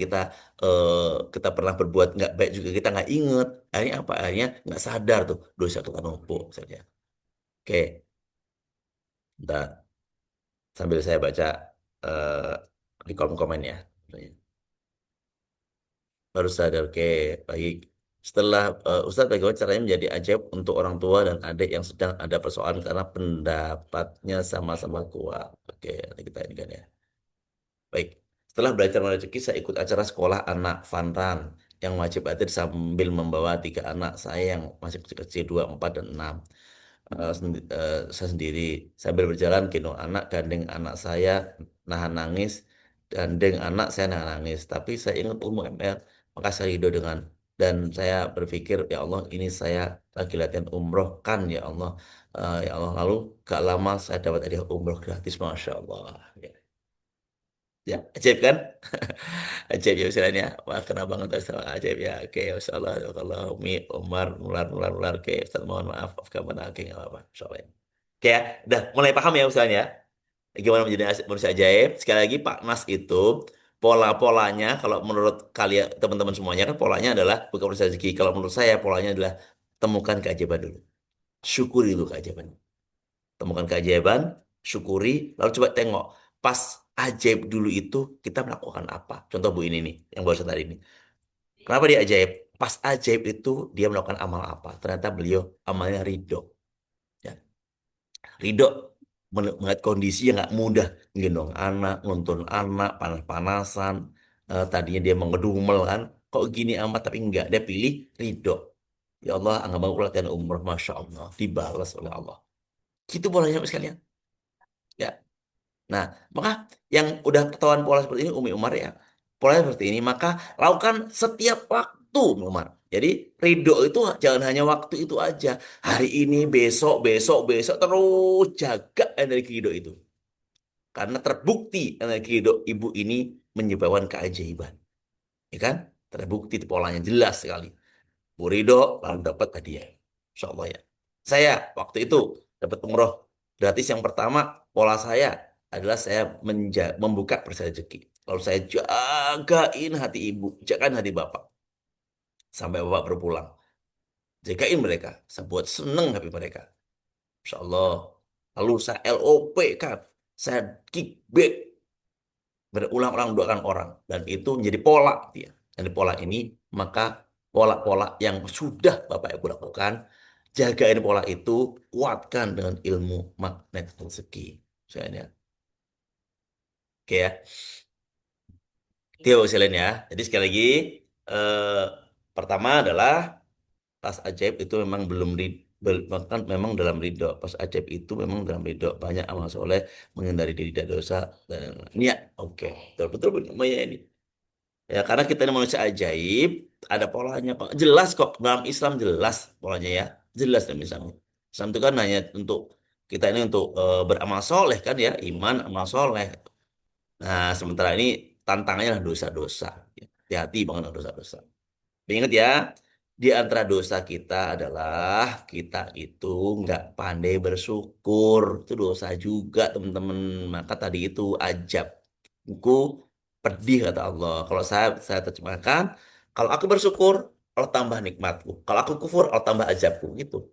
S1: kita pernah berbuat nggak baik juga kita nggak ingat. Akhirnya apa? Akhirnya nggak sadar tuh dosa kita numpuk saja. Oke, bentar. Sambil saya baca eh, di kolom komen ya. Baru sadar, oke, baik. Setelah Ustadz, bagaimana caranya menjadi ajaib untuk orang tua dan adik yang sedang ada persoalan karena pendapatnya sama-sama kuat. Oke, nanti kita ini kan ya. Baik. Setelah belajar rezeki, saya ikut acara sekolah anak Fanran yang wajib hadir sambil membawa tiga anak saya yang masih kecil-kecil, 2, 4, dan 6. Saya sendiri sambil berjalan gendong anak, gandeng anak saya nahan nangis, gandeng anak saya nahan nangis. Tapi saya ingat ilmu ML, maka saya ridho dengan dan saya berpikir ya Allah ini saya lagi latihan umroh kan ya Allah. Ya Allah, lalu gak lama saya dapat hadiah umroh gratis, masya Allah. Ya, ya, ajaib kan? Ajaib ya istilahnya. Wah, kena banget Ustaz. Ajaib ya. Oke, Masya Allah. Kalau Umi, Umar, nular, nular, nular. Oke, Ustaz mohon maaf. Maafkan mana. Oke, nggak apa-apa. Masya Allah. Oke ya. Udah mulai paham ya Ustaz ya. Gimana menjadi manusia ajaib. Sekali lagi Pak Nas itu pola-polanya kalau menurut kalian teman-teman semuanya kan polanya adalah bukan manusia rezeki. Kalau menurut saya polanya adalah temukan keajaiban dulu. Syukuri dulu keajaiban. Temukan keajaiban, syukuri, lalu coba tengok pas ajaib dulu itu kita melakukan apa. Contoh Bu ini nih, yang baru tadi ini. Kenapa dia ajaib? Pas ajaib itu dia melakukan amal apa? Ternyata beliau amalnya ridho. Ya. Ridho melihat kondisi yang nggak mudah. Gendong anak, nuntun anak, panas-panasan. Tadinya dia mengedumel kan. Kok gini amat tapi enggak. Dia pilih ridho. Ya Allah, anggap aku latihan umroh. Masya Allah. Dibalas oleh Allah. Gitu bolanya sekalian. Ya. Nah, maka yang udah ketahuan pola seperti ini Umi Umar ya. Pola seperti ini maka lakukan setiap waktu Umi Umar. Jadi ridho itu jangan hanya waktu itu aja. Hari ini, besok, besok, besok terus jaga energi ridho itu. Karena terbukti energi ridho ibu ini menyebabkan keajaiban. ya kan? Terbukti itu polanya jelas sekali. Bu Ridho lalu dapat hadiah. Insya Allah ya. Saya waktu itu dapat umroh gratis yang pertama, pola saya adalah saya membuka persai rezeki. Lalu saya jagain hati ibu, jagain hati bapak sampai bapak berpulang. Jagain mereka, saya buat seneng hati mereka. Insya Allah. Lalu saya LOP kan, saya kickback berulang-ulang doakan orang dan itu menjadi pola dia. Dan pola ini maka pola-pola yang sudah Bapak Ibu lakukan, jagain pola itu, kuatkan dengan ilmu magnet rezeki. Misalnya, oke ya. Itu ya, sekalian ya. Jadi sekali lagi, eh, pertama adalah tas ajaib itu memang belum bahkan memang dalam ridho. Tas ajaib itu memang dalam ridho. Banyak amal soleh menghindari diri dari dosa dan niat. Oke, betul betul namanya ini. Ya, karena kita ini manusia ajaib, ada polanya, Pak. Jelas kok, dalam Islam jelas polanya ya. Jelas dalam Islam. Islam itu kan hanya untuk, kita ini untuk beramal soleh kan ya, iman, amal soleh. Nah, sementara ini tantangannya adalah dosa-dosa. Hati-hati banget dengan dosa-dosa. Ingat ya, di antara dosa kita adalah kita itu nggak pandai bersyukur. Itu dosa juga, teman-teman. Maka tadi itu ajab. Aku pedih kata Allah. Kalau saya terjemahkan, kalau aku bersyukur, Allah tambah nikmatku. Kalau aku kufur, Allah tambah ajabku. Gitu.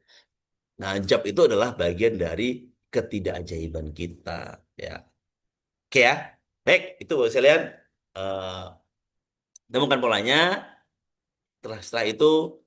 S1: Nah, ajab itu adalah bagian dari ketidakajaiban kita. Ya, oke ya. Baik, itu saya lihat. Temukan polanya. Setelah itu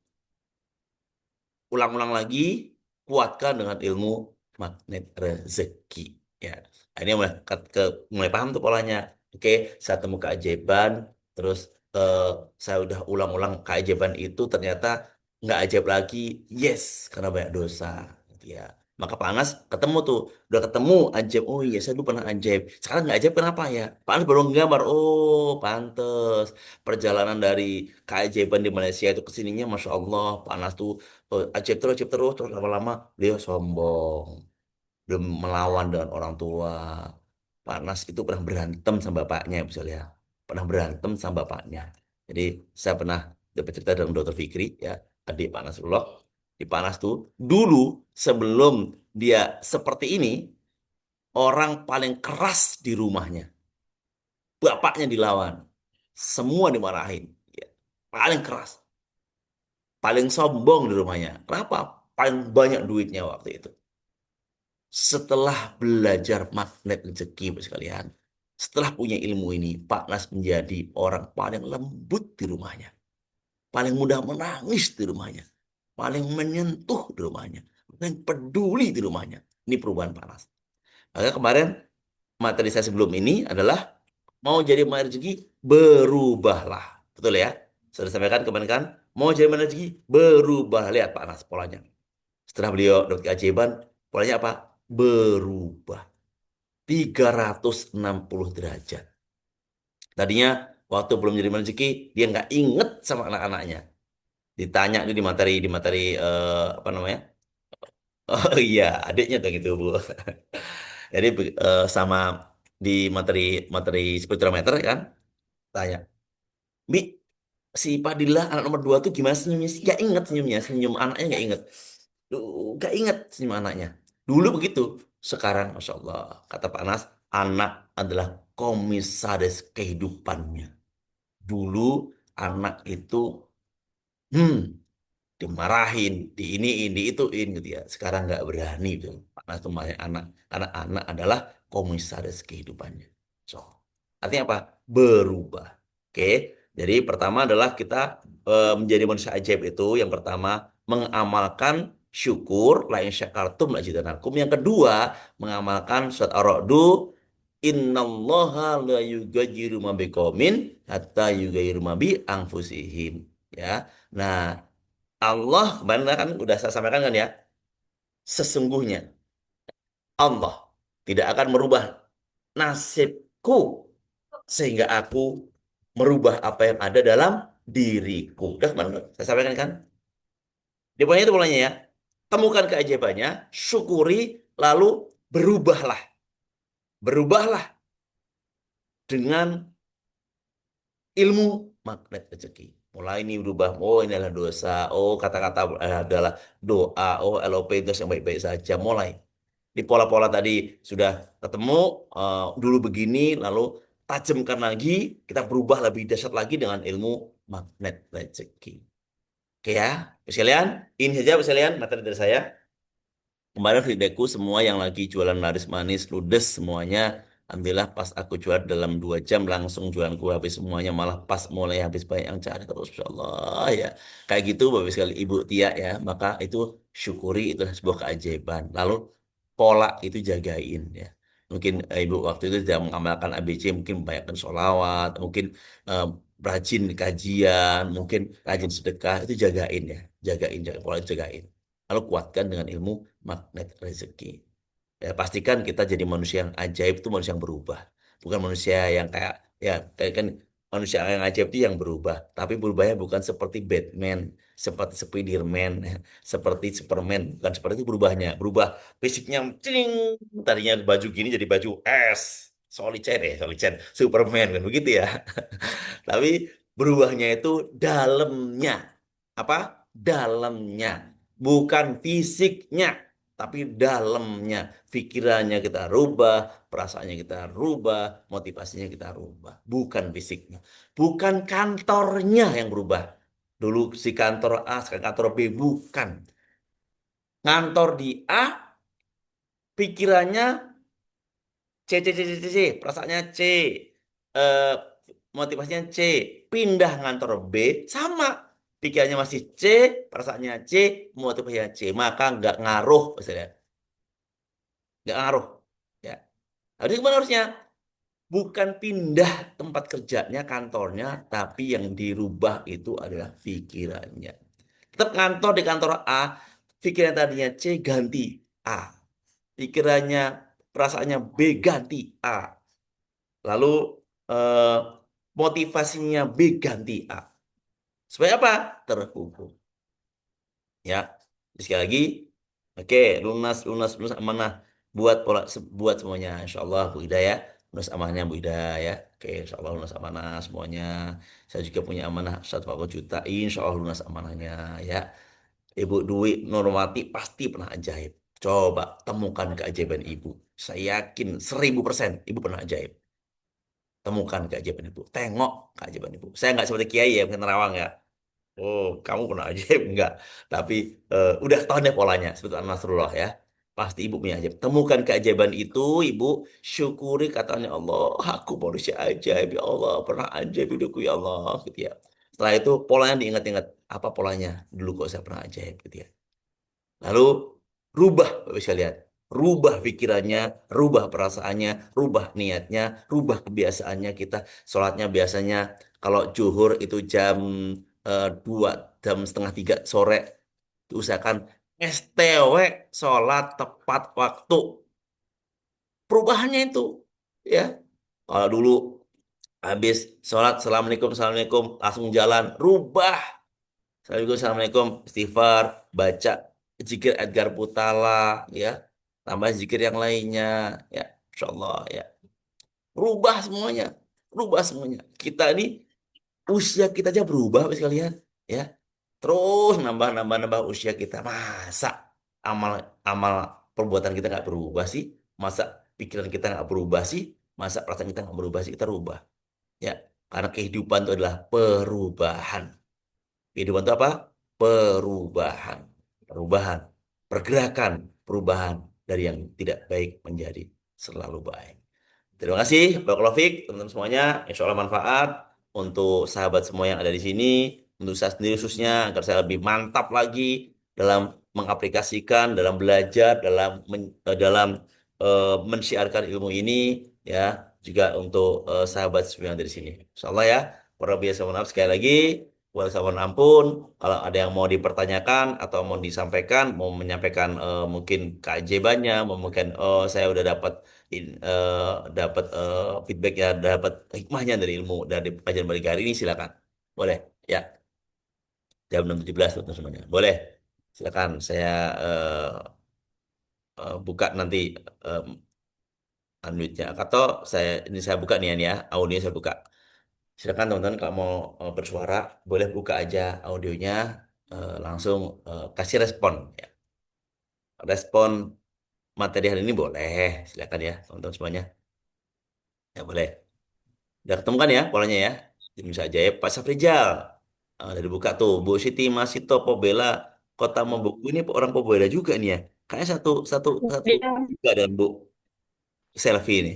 S1: ulang-ulang lagi, kuatkan dengan ilmu magnet rezeki. Ya, ini mulai paham tuh polanya. Oke, saya temu keajaiban, terus eh, saya udah ulang-ulang keajaiban itu ternyata nggak ajaib lagi. Yes, karena banyak dosa. Gitu ya. Maka Pak Anas ketemu tuh, udah ketemu ajaib. Oh iya, saya dulu pernah ajaib. Sekarang nggak ajaib kenapa ya? Pak Anas baru nggambar. Oh, pantes. Perjalanan dari keajaiban di Malaysia itu ke sininya, Masya Allah, Panas tuh ajaib terus, terus lama-lama beliau sombong, belum melawan dengan orang tua. Panas itu pernah berantem sama bapaknya, bisa lihat, pernah berantem sama bapaknya. Jadi saya pernah dapat cerita dari Dokter Fikri, ya, adik Pak Nasrullah. Di Panas tuh dulu sebelum dia seperti ini, orang paling keras di rumahnya, bapaknya dilawan, semua dimarahin, ya, paling keras, paling sombong di rumahnya. Kenapa? Paling banyak duitnya waktu itu. Setelah belajar magnet rezeki, Bapak sekalian, setelah punya ilmu ini, Pak Nas menjadi orang paling lembut di rumahnya, paling mudah menangis di rumahnya, paling menyentuh di rumahnya, paling peduli di rumahnya. Ini perubahan Pak Nas. Maka kemarin materi saya sebelum ini adalah mau jadi magnet rezeki, berubahlah. Betul ya? Sudah sampaikan kemarin kan? Mau jadi magnet rezeki, berubah. Lihat Pak Nas polanya. Setelah beliau dapat keajaiban, polanya apa? Berubah 360 derajat. Tadinya waktu belum jadi rezeki, dia nggak inget sama anak-anaknya. Ditanya itu di materi apa namanya? Oh iya, adiknya tuh gitu, Bu. Jadi sama di materi materi spektrometer kan, tanya, Bi, si Padilla anak nomor 2 tuh gimana senyumnya sih? Gak inget senyumnya, senyum anaknya gak inget. Duh, gak inget senyum anaknya. Dulu begitu, sekarang Masya Allah, kata Pak Anas, anak adalah komisaris kehidupannya. Dulu anak itu, hmm, dimarahin, diiniin, diituin gitu ya. Sekarang nggak berani tuh. Anak tuh marahin anak. Karena anak adalah komisaris kehidupannya. So, artinya apa? Berubah. Oke. Jadi pertama adalah kita menjadi manusia ajaib itu. Yang pertama mengamalkan syukur, la in syakartum la zidanakum. Yang kedua mengamalkan surat Ar-Ra'du, innallaha la yughayyiru ma biqaumin hatta yughayyiru ma bi anfusihim. Ya. Nah, Allah kemarin kan udah saya sampaikan kan ya, sesungguhnya Allah tidak akan merubah nasibku sehingga aku merubah apa yang ada dalam diriku. Udah kemarin saya sampaikan kan? Dia punya itu polanya ya. Temukan keajaibannya, syukuri, lalu berubahlah. Berubahlah dengan ilmu magnet rezeki. Mulai ini berubah, oh ini adalah dosa, oh kata-kata adalah doa, oh LOP itu yang baik-baik saja. Mulai di pola-pola tadi sudah ketemu, dulu begini, lalu tajamkan lagi, kita berubah lebih dahsyat lagi dengan ilmu magnet rezeki. Oke ya, sekalian, ini saja sekalian materi dari saya. Kemarin feedbackku semua yang lagi jualan laris manis, ludes semuanya. Alhamdulillah pas aku jual dalam 2 jam langsung jualanku habis semuanya. Malah pas mulai habis banyak yang cari terus. Masya Allah ya. Kayak gitu Bapak sekali Ibu Tia ya. Maka itu syukuri itu sebuah keajaiban. Lalu pola itu jagain ya. Mungkin Ibu waktu itu sudah mengamalkan ABC, mungkin banyakkan sholawat, mungkin eh, rajin kajian, mungkin rajin sedekah, itu jagain ya. Jagain, jaga, pola itu jagain. Lalu kuatkan dengan ilmu magnet rezeki. Ya, pastikan kita jadi manusia yang ajaib itu manusia yang berubah. Bukan manusia yang kayak ya kayak kan manusia yang ajaib itu yang berubah. Tapi berubahnya bukan seperti Batman, seperti Spiderman, seperti Superman. Bukan seperti itu berubahnya. Berubah fisiknya cing, tadinya baju gini jadi baju es. Solid Chain, Superman kan begitu ya. Tapi berubahnya itu dalamnya. Apa? Dalamnya. Bukan fisiknya, tapi dalamnya. Pikirannya kita rubah, perasaannya kita rubah, motivasinya kita rubah. Bukan fisiknya. Bukan kantornya yang berubah. Dulu si kantor A, sekarang kantor B. Bukan. Ngantor di A, pikirannya C, perasaannya C, eh, motivasinya C, pindah ngantor B, sama, pikirannya masih C, perasaannya C, motivasinya C, maka nggak ngaruh, misalnya, nggak ngaruh, ya. Harus gimana harusnya? Bukan pindah tempat kerjanya, kantornya, tapi yang dirubah itu adalah pikirannya. Tetap ngantor di kantor A, pikiran tadinya C ganti A, pikirannya, perasaannya B ganti A. Lalu eh, motivasinya B ganti A. Supaya apa? Terhubung. Ya, sekali lagi, oke, lunas, lunas, lunas amanah. Buat pola, buat semuanya, Insya Allah Bu Ida ya. Lunas amanahnya Bu Ida ya. Oke, Insya Allah lunas amanah semuanya. Saya juga punya amanah 140 juta. Insya Allah lunas amanahnya ya. Ibu Dwi Nurmati pasti pernah ajaib. Coba temukan keajaiban Ibu. Saya yakin 1000% Ibu pernah ajaib. Temukan keajaiban Ibu. Tengok keajaiban Ibu. Saya nggak seperti Kiai ya, bukan nerawang ya. Oh, kamu pernah ajaib enggak? Tapi udah tahu deh polanya, sebetulnya Nasrullah ya. Pasti ibu punya ajaib. Temukan keajaiban itu, ibu syukuri katanya Allah. Aku manusia ajaib ya Allah, pernah ajaib hidupku ya Allah, gitu ya. Setelah itu polanya diingat-ingat. Apa polanya? Dulu kok saya pernah ajaib, gitu ya. Lalu rubah, Bapak sekalian. Rubah pikirannya, rubah perasaannya, rubah niatnya, rubah kebiasaannya kita. Sholatnya biasanya kalau zuhur itu jam 2, jam 2:30 sore. Diusahakan STW, sholat tepat waktu. Perubahannya itu. Ya, kalau dulu habis sholat, Assalamualaikum, Assalamualaikum, langsung jalan. Rubah. Assalamualaikum, istighfar, baca zikir Edgar Putala, ya, tambah zikir yang lainnya, ya, Insya Allah, ya. Rubah semuanya, rubah semuanya. Kita ini usia kita aja berubah, Bapak sekalian, ya. Terus nambah, nambah, nambah usia kita. Masa amal, amal perbuatan kita nggak berubah sih? Masa pikiran kita nggak berubah sih? Masa perasaan kita nggak berubah sih? Kita rubah, ya. Karena kehidupan itu adalah perubahan. Kehidupan itu apa? Perubahan. Perubahan. Pergerakan. Perubahan dari yang tidak baik menjadi selalu baik. Terima kasih, Barakallahu Fiik, teman-teman semuanya. Insya Allah manfaat untuk sahabat semua yang ada di sini. Untuk saya sendiri khususnya, agar saya lebih mantap lagi dalam mengaplikasikan, dalam belajar, dalam mensiarkan ilmu ini. Ya, juga untuk sahabat semua yang ada di sini. Insya Allah ya. Para biasa mohon maaf sekali lagi. Mohon ampun, kalau ada yang mau dipertanyakan atau mau disampaikan, mau menyampaikan mungkin keajaibannya, mungkin saya udah dapat feedback ya, dapat hikmahnya dari ilmu dari kajian balik hari ini, silakan. Boleh, ya, jam 6:17 untuk semuanya. Boleh, silakan. Saya buka nanti unmute-nya. Atau ini saya buka nih ya, audio saya buka. Silakan teman-teman kalau mau bersuara boleh buka aja audionya, langsung kasih respon ya. Respon materi hari ini boleh, silakan ya teman-teman semuanya. Ya boleh. Udah ketemu kan ya polanya ya? Bisa aja ya Pak Safrizal. Dari buka tuh Bu Siti Masito Pobela Kota Mobogu ini orang Pobela juga nih ya. Kayaknya satu satu satu
S2: Ya,
S1: juga dengan Bu Selfie ini.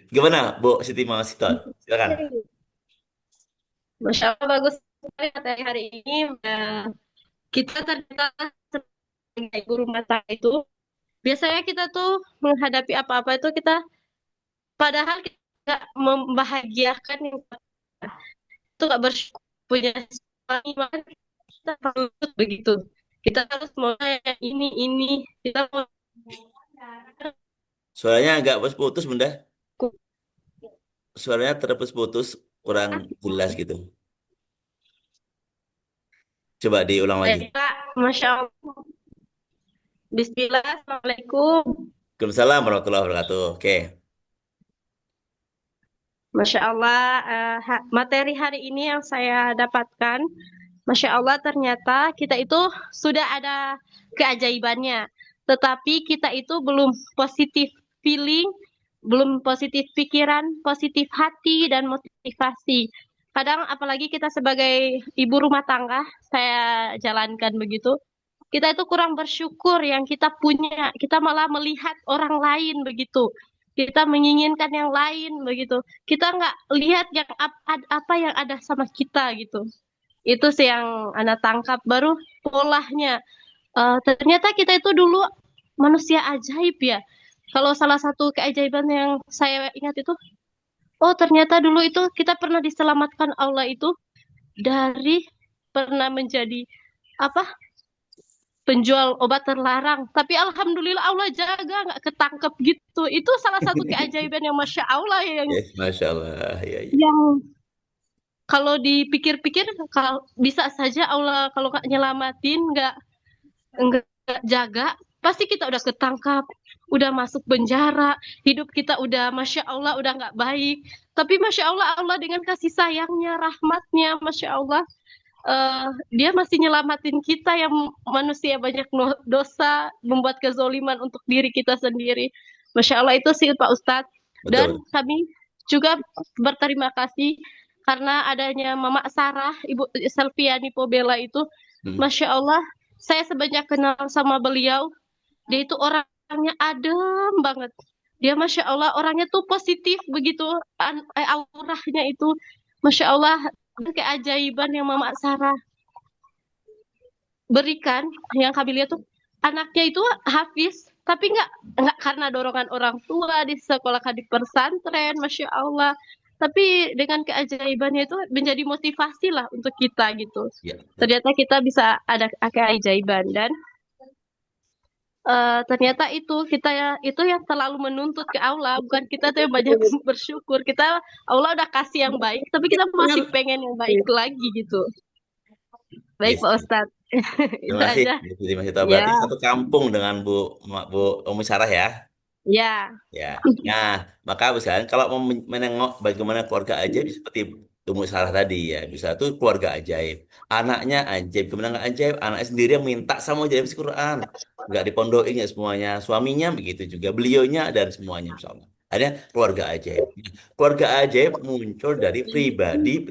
S1: Gimana Bu Siti Masito? Silakan.
S2: Masya Allah bagus sekali materi hari ini. Kita ternyata sebagai ibu rumah tangga itu, biasanya kita tuh menghadapi apa-apa itu kita, padahal kita nggak membahagiakan yang itu nggak bersyukur punya suami, maka kita perlu begitu. Kita harus mau yang ini, kita mau
S1: Suaranya agak putus Bunda. Suaranya terputus-putus, kurang jelas gitu. Coba diulang lagi.
S2: ya, Masya Allah. Bismillah, Assalamualaikum.
S1: Waalaikumsalam warahmatullahi wabarakatuh. Oke.
S2: Masya Allah, materi hari ini yang saya dapatkan, Masya Allah ternyata kita itu sudah ada keajaibannya. Tetapi kita itu belum positif feeling, belum positif pikiran, positif hati, dan motivasi. Kadang apalagi kita sebagai ibu rumah tangga, saya jalankan begitu, kita itu kurang bersyukur yang kita punya. Kita malah melihat orang lain begitu. Kita menginginkan yang lain begitu. Kita nggak lihat yang apa yang ada sama kita gitu. Itu sih yang Anda tangkap. Baru polanya. Ternyata kita itu dulu manusia ajaib ya. Kalau salah satu keajaiban yang saya ingat itu, oh ternyata dulu itu kita pernah diselamatkan Allah itu dari pernah menjadi apa penjual obat terlarang. Tapi alhamdulillah Allah jaga nggak ketangkep gitu. Itu salah satu keajaiban yang masya Allah
S1: Ya, Masya Allah. Ya, ya.
S2: yang kalau dipikir-pikir kalau bisa saja Allah kalau nggak nyelamatin nggak jaga pasti kita udah ketangkap udah masuk penjara hidup kita udah masya Allah udah nggak baik tapi masya Allah Allah dengan kasih sayangnya rahmatnya masya Allah dia masih nyelamatin kita yang manusia banyak dosa, membuat kezoliman untuk diri kita sendiri. Masya Allah itu sih Pak Ustadz. Dan
S1: Betul.
S2: kami juga berterima kasih karena adanya Mama Sarah, Ibu Selviani Pobela itu,
S1: Hmm.
S2: Masya Allah, saya sebanyak kenal sama beliau, dia itu orangnya adem banget. Dia Masya Allah orangnya tuh positif begitu, auranya itu Masya Allah keajaiban yang Mama Sarah berikan yang kami lihat tuh anaknya itu hafiz tapi nggak karena dorongan orang tua di sekolah di pesantren masya Allah tapi dengan keajaibannya itu menjadi motivasi lah untuk kita gitu
S1: Ya, betul.
S2: ternyata kita bisa ada keajaiban dan ternyata itu kita ya itu yang terlalu menuntut ke Allah bukan kita tuh yang banyak bersyukur kita Allah udah kasih yang baik tapi kita masih pengen yang baik lagi gitu baik
S1: Yes.
S2: Pak Ustadz
S1: Terima
S2: itu
S1: kasih,
S2: aja
S1: Bu Siti Masito.
S2: ya
S1: Berarti satu kampung dengan Bu Umi Sarah ya.
S2: ya.
S1: Ya, nah maka misalnya kalau mau menengok bagaimana keluarga ajaib seperti Umi Sarah tadi ya, bisa tuh keluarga ajaib, anaknya ajaib, gimana nggak ajaib, anaknya sendiri yang minta sama jadi hafiz Quran, nggak dipondokin ya semuanya, suaminya begitu juga, beliaunya dan semuanya, insya Allah. Ada keluarga ajaib. Keluarga ajaib muncul dari pribadi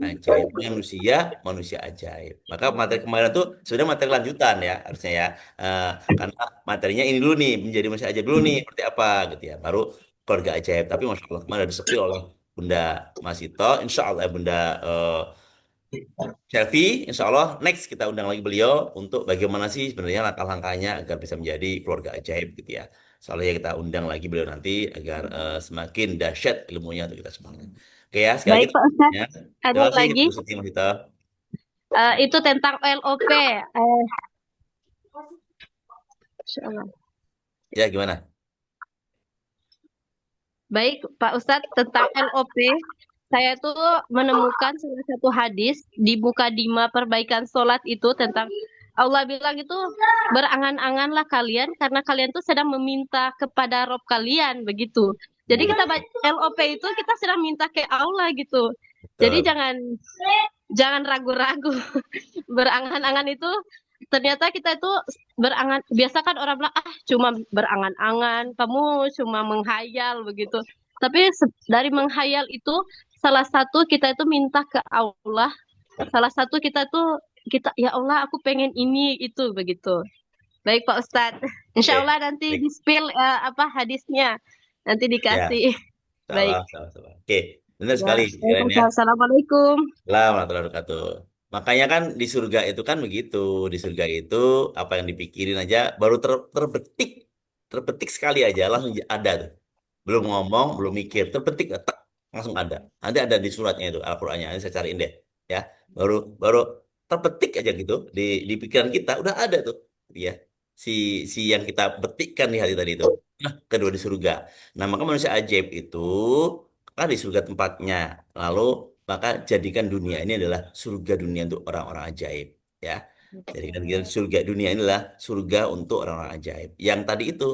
S1: ajaib, manusia manusia ajaib. Maka materi kemarin tuh sudah materi lanjutan ya harusnya ya. Eh, karena materinya ini dulu nih menjadi manusia ajaib dulu nih seperti apa gitu ya baru keluarga ajaib tapi masya Allah kemarin ada disepil oleh Bunda Masito insya Allah ya Bunda Selfie insya Allah next kita undang lagi beliau untuk bagaimana sih sebenarnya langkah-langkahnya agar bisa menjadi keluarga ajaib gitu ya soalnya kita undang lagi beliau nanti agar semakin dahsyat ilmunya untuk kita semuanya oke ya sekali lagi
S2: Baik Pak Ustadz,
S1: ya
S2: ada
S1: terima kasih
S2: lagi
S1: Bu Siti Masito
S2: itu tentang LOP. Insya Allah.
S1: ya gimana.
S2: Baik Pak Ustadz tentang LOP, saya tuh menemukan salah satu hadis di Mukadimah Perbaikan Sholat itu tentang Allah bilang itu berangan-anganlah kalian karena kalian tuh sedang meminta kepada Rob kalian begitu. Jadi kita LOP itu kita sedang minta ke Allah gitu. Jadi
S1: Betul.
S2: jangan ragu-ragu. Berangan-angan itu ternyata kita itu berangan, biasa kan orang bilang ah cuma berangan-angan, kamu cuma menghayal begitu. Tapi dari menghayal itu salah satu kita itu minta ke Allah, salah satu kita tuh kita ya Allah aku pengen ini itu begitu. Baik Pak Ustadz, Insya
S1: Oke.
S2: Allah nanti
S1: Baik.
S2: di spill apa hadisnya, nanti
S1: Ya,
S2: dikasih.
S1: salah,
S2: Baik.
S1: salah, salah. Oke, benar
S2: Ya,
S1: sekali sekalian ya.
S2: Assalamualaikum.
S1: Lah, warahmatullahi wabarakatuh. Makanya kan di surga itu kan begitu. Di surga itu apa yang dipikirin aja baru terbetik. Terbetik sekali aja langsung ada tuh. Belum ngomong, belum mikir, terbetik tek, langsung ada. Nanti ada di suratnya itu Al-Qur'annya. Nanti saya cariin deh, ya. Baru baru terbetik aja gitu di pikiran kita udah ada tuh, ya. Si si yang kita betikkan di hati tadi itu. Nah, kedua di surga. Nah, maka manusia ajaib itu kan di surga tempatnya. Lalu maka jadikan dunia ini adalah surga dunia untuk orang-orang ajaib, ya. Jadikan surga dunia ini adalah surga untuk orang-orang ajaib. Yang tadi itu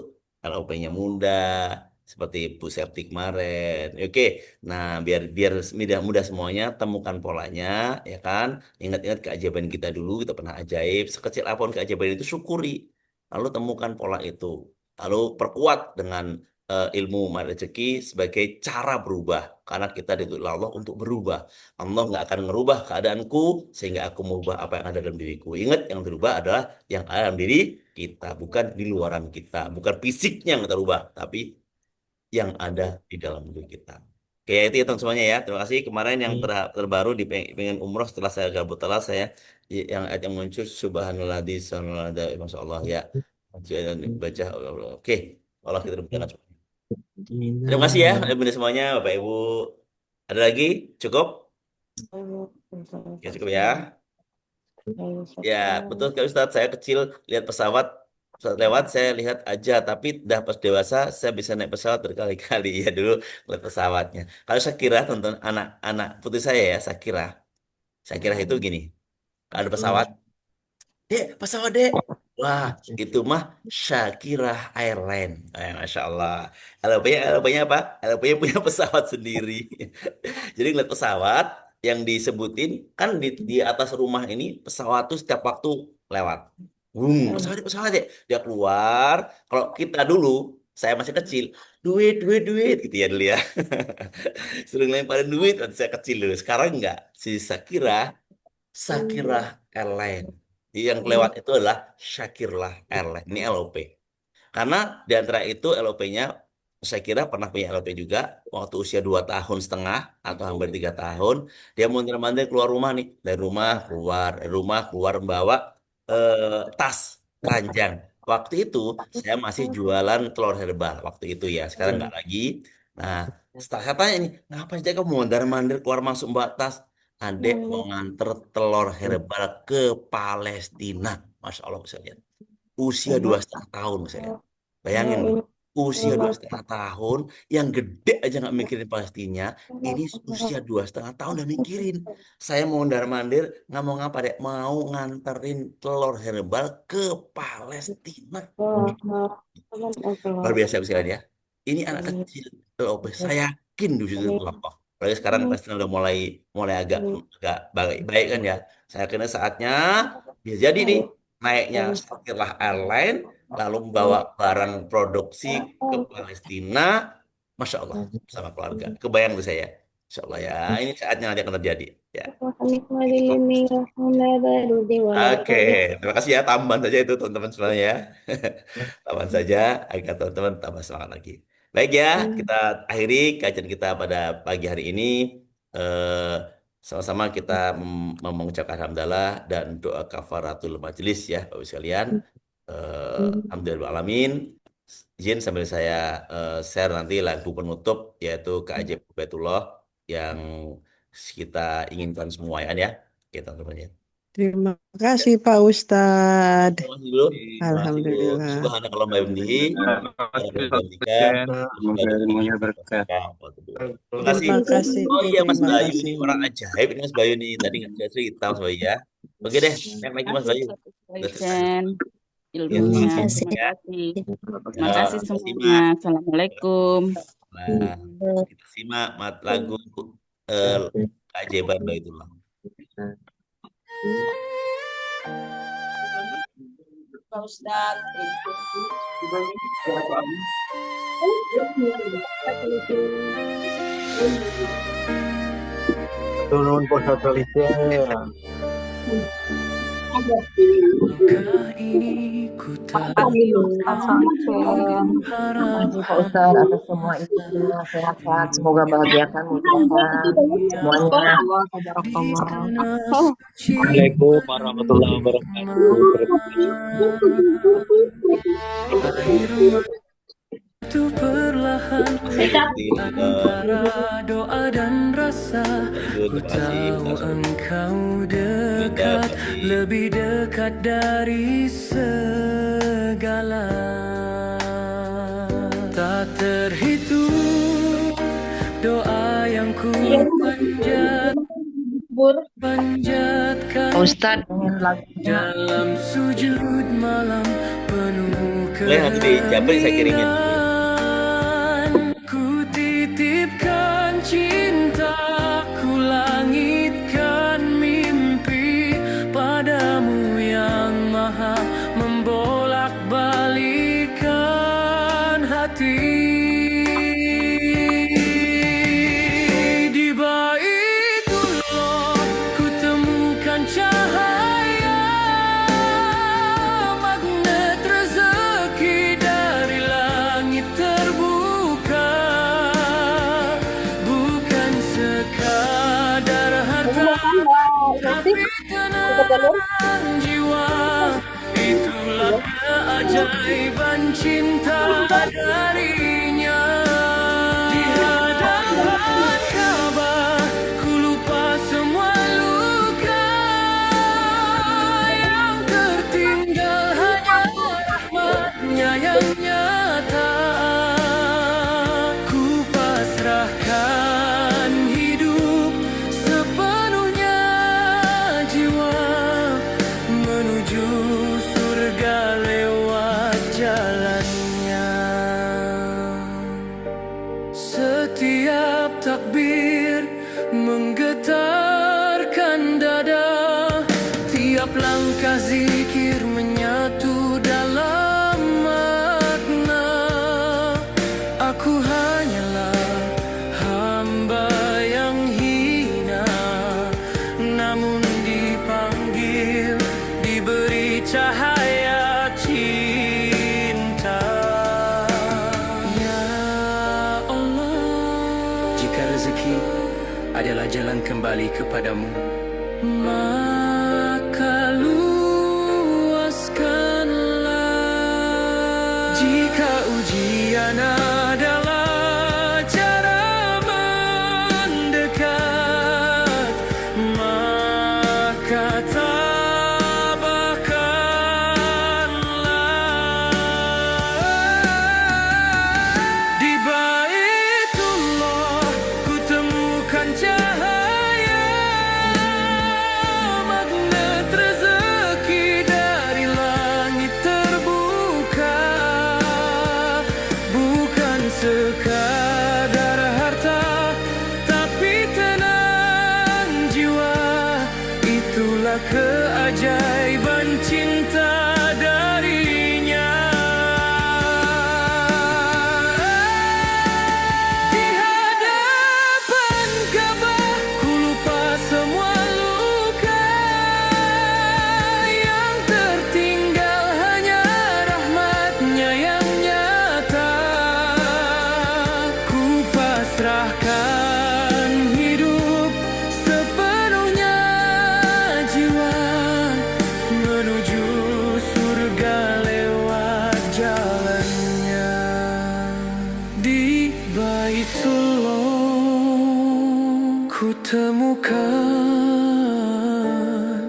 S1: LOP-nya mudah, seperti Bu Septi kemarin. Oke, nah biar biar mudah mudah semuanya, temukan polanya, ya kan? Ingat-ingat keajaiban kita dulu, kita pernah ajaib. Sekecil apapun keajaiban itu syukuri. Lalu temukan pola itu. Lalu perkuat dengan ilmu rezeki sebagai cara berubah. Karena kita dituntut Allah untuk berubah. Allah nggak akan merubah keadaanku sehingga aku mengubah apa yang ada dalam diriku. Ingat, yang berubah adalah yang ada dalam diri kita, bukan di luaran kita, bukan fisiknya yang kita rubah, tapi yang ada di dalam diri kita. Oke, itu ya teman semuanya ya. Terima kasih. Kemarin yang terbaru di pengen umroh setelah saya gabut telah saya yang ayat yang muncul subhanallah di subhanallah, masya Allah ya. Baca oke. Allah kita berjalan. Terima kasih ya bunda semuanya, Bapak Ibu. Ada lagi? Cukup? Ya cukup ya. Ya, betul sekali Ustaz. Saya kecil lihat pesawat lewat, saya lihat aja. Tapi dah pas dewasa, saya bisa naik pesawat berkali-kali. Ya dulu lihat pesawatnya. Kalau Shakira, tonton anak-anak putri saya ya, Shakira itu gini. Kalau ada pesawat, dek, pesawat dek. Wah, itu mah Shakira Airline. Masya Allah. LP-nya apa? LP-nya punya pesawat sendiri. Jadi ngeliat pesawat yang disebutin kan di atas rumah ini pesawat tuh setiap waktu lewat. Pesawat ya. Dia keluar. Kalau kita dulu, saya masih kecil, duit, duit, duit gitu ya dulu ya. Sering lemparin duit waktu saya kecil dulu. Sekarang enggak. Si Shakira Airline. Jadi yang lewat itu adalah Shakirlah Airline. Ini LOP. Karena di antara itu LOP-nya saya kira pernah punya LOP juga waktu usia 2 tahun setengah atau hampir 3 tahun dia mondar-mandir keluar rumah nih dari rumah keluar membawa tas keranjang. Waktu itu saya masih jualan telur herbal waktu itu ya sekarang nggak lagi. Nah setelah saya tanya nih ngapain sih kamu mondar-mandir keluar masuk bawa tas? Adek mau nganter telur herbal ke Palestina. Masya Allah bisa lihat usia 2,5 tahun misalnya. Bayangin loh, usia 2,5 tahun yang gede aja nggak mikirin Palestina, ini usia 2,5 tahun udah mikirin. Saya mau mondar-mandir, nggak mau ngapa deh, mau nganterin telur herbal ke Palestina. Luar biasa sekali ya. Ini anak kecil, LOP. Saya yakin di situ terlampau. Apalagi sekarang Palestina udah mulai mulai agak agak baik, baik kan ya. Saya kira saatnya bisa jadi nih naiknya Sakirlah Airline lalu membawa barang produksi ke Palestina, Masya Allah bersama keluarga. Kebayang tuh saya, Insya Allah ya. Ini saatnya nanti akan terjadi. Ya, itu proses. Oke, terima kasih ya. Tambahan saja itu teman-teman semuanya ya. Tambahan saja agar teman-teman tambah semangat lagi. Baik ya, kita akhiri kajian kita pada pagi hari ini. Eh, Sama-sama kita mengucapkan alhamdulillah dan doa kafaratul majelis ya, Bapak Ibu sekalian. Alhamdulillah alamin. Izin sambil saya share nanti lagu penutup yaitu Keajaiban Baitullah yang kita inginkan semua ya. Kita teman-teman ya.
S3: Terima kasih Pak Ustadz.
S1: Terima kasih dulu. Terima kasih Bu.
S3: Alhamdulillah.
S1: Subhanakallah mbak Yunihi. Warahmatullahi
S4: Semoga ilmunya berkah.
S1: Terima kasih.
S3: Terima kasih.
S1: Oh iya Mas
S3: Terima
S1: Bayu
S3: kasih.
S1: ini orang ajaib ini Mas Bayu nih. Tadi nggak saya cerita Mas Bayu ya. Oke deh. Yang lagi Mas Bayu. Udah selesai.
S5: Dosen
S1: Ya, terima
S5: ilmunya.
S1: kasih.
S5: Terima
S1: Ya.
S5: kasih.
S1: Ya,
S5: Terima kasih
S1: terima kasih
S5: semuanya.
S1: Mak.
S5: Assalamualaikum.
S1: Nah, kita simak lagu eh, keajaiban Baitullah.
S5: Pak Ustadz.
S4: Turun pusat Malaysia.
S5: Terima kasih Pak Ustadz atas semua isinya sehat-sehat. Semoga bahagiakan, mudahkan semuanya.
S4: Assalamualaikum warahmatullahi wabarakatuh.
S6: Itu perlahan antara doa dan rasa, ku tahu engkau dekat, lebih dekat dari segala. Tak terhitung doa yang ku panjatkan
S5: Ustadz ingin lagunya.
S6: dalam sujud malam penuh
S1: Boleh nanti di Japri saya kirimin.
S6: ku titipkan cintaku, langitkan mimpi padamu yang maha membolak-balikan hati. Di Baitullah ku temukan cahaya, magnet rezeki dari langit terbuka, bukan sekadar harta tapi tenang jiwa. Itulah keajaiban cinta darinya. Di hadapan Ka'bah ku lupa semua luka, yang tertinggal hanya rahmatnya yang nyata. Ku pasrahkan hidup sepenuhnya, jiwa menuju surga lewat jalannya. Setiap takbir menggetarkan dada, tiap langkah zikir menyatu dalam makna. Aku hanyalah hamba yang hina, namun dipanggil, diberi cahaya cinta. Ya Allah, jika rezeki adalah jalan kembali kepadamu, maka luaskanlah. Jika ujian adalah cara mendekat, maka tabahkanlah. Di Baitullah ku temukan cahaya, magnet rezeki dari langit terbuka, bukan sekadar harta tapi tenang jiwa. Itulah keajaiban cinta darinya. Di hadapan Ka'bah ku lupa semua luka, yang tertinggal hanya rahmatnya yang nyata. Ku pasrahkan hidup sepenuhnya, jiwa menuju surga lewat jalannya. Di Baitullah ku temukan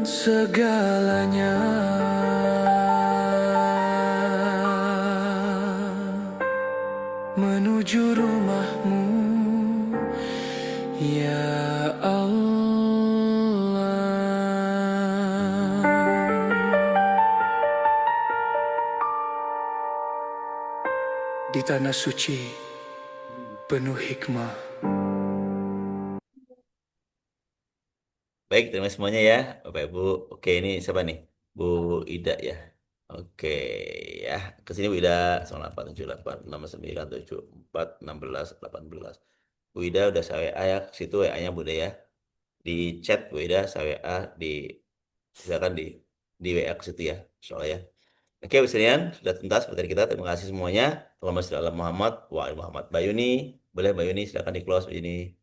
S6: segalanya. Menuju rumahmu, ya Allah. Di tanah suci penuh hikmah.
S1: Baik, terima kasih semuanya ya, Bapak Ibu. Oke, ini siapa nih? Bu Ida ya. Oke, ya. Ke sini Bu Ida. 0878697416 Bu Ida udah saya WA ya. Ke situ WA-nya Bu Ida ya. Di chat Bu Ida, saya WA silakan di WA ke situ ya. Soalnya ya. Oke, Bu sekalian, sudah tuntas materi kita. Terima kasih semuanya. Allahumma sholli ala Muhammad wa ali Muhammad. Mbak Yuni, boleh Mbak Yuni silakan di close Mbak Yuni.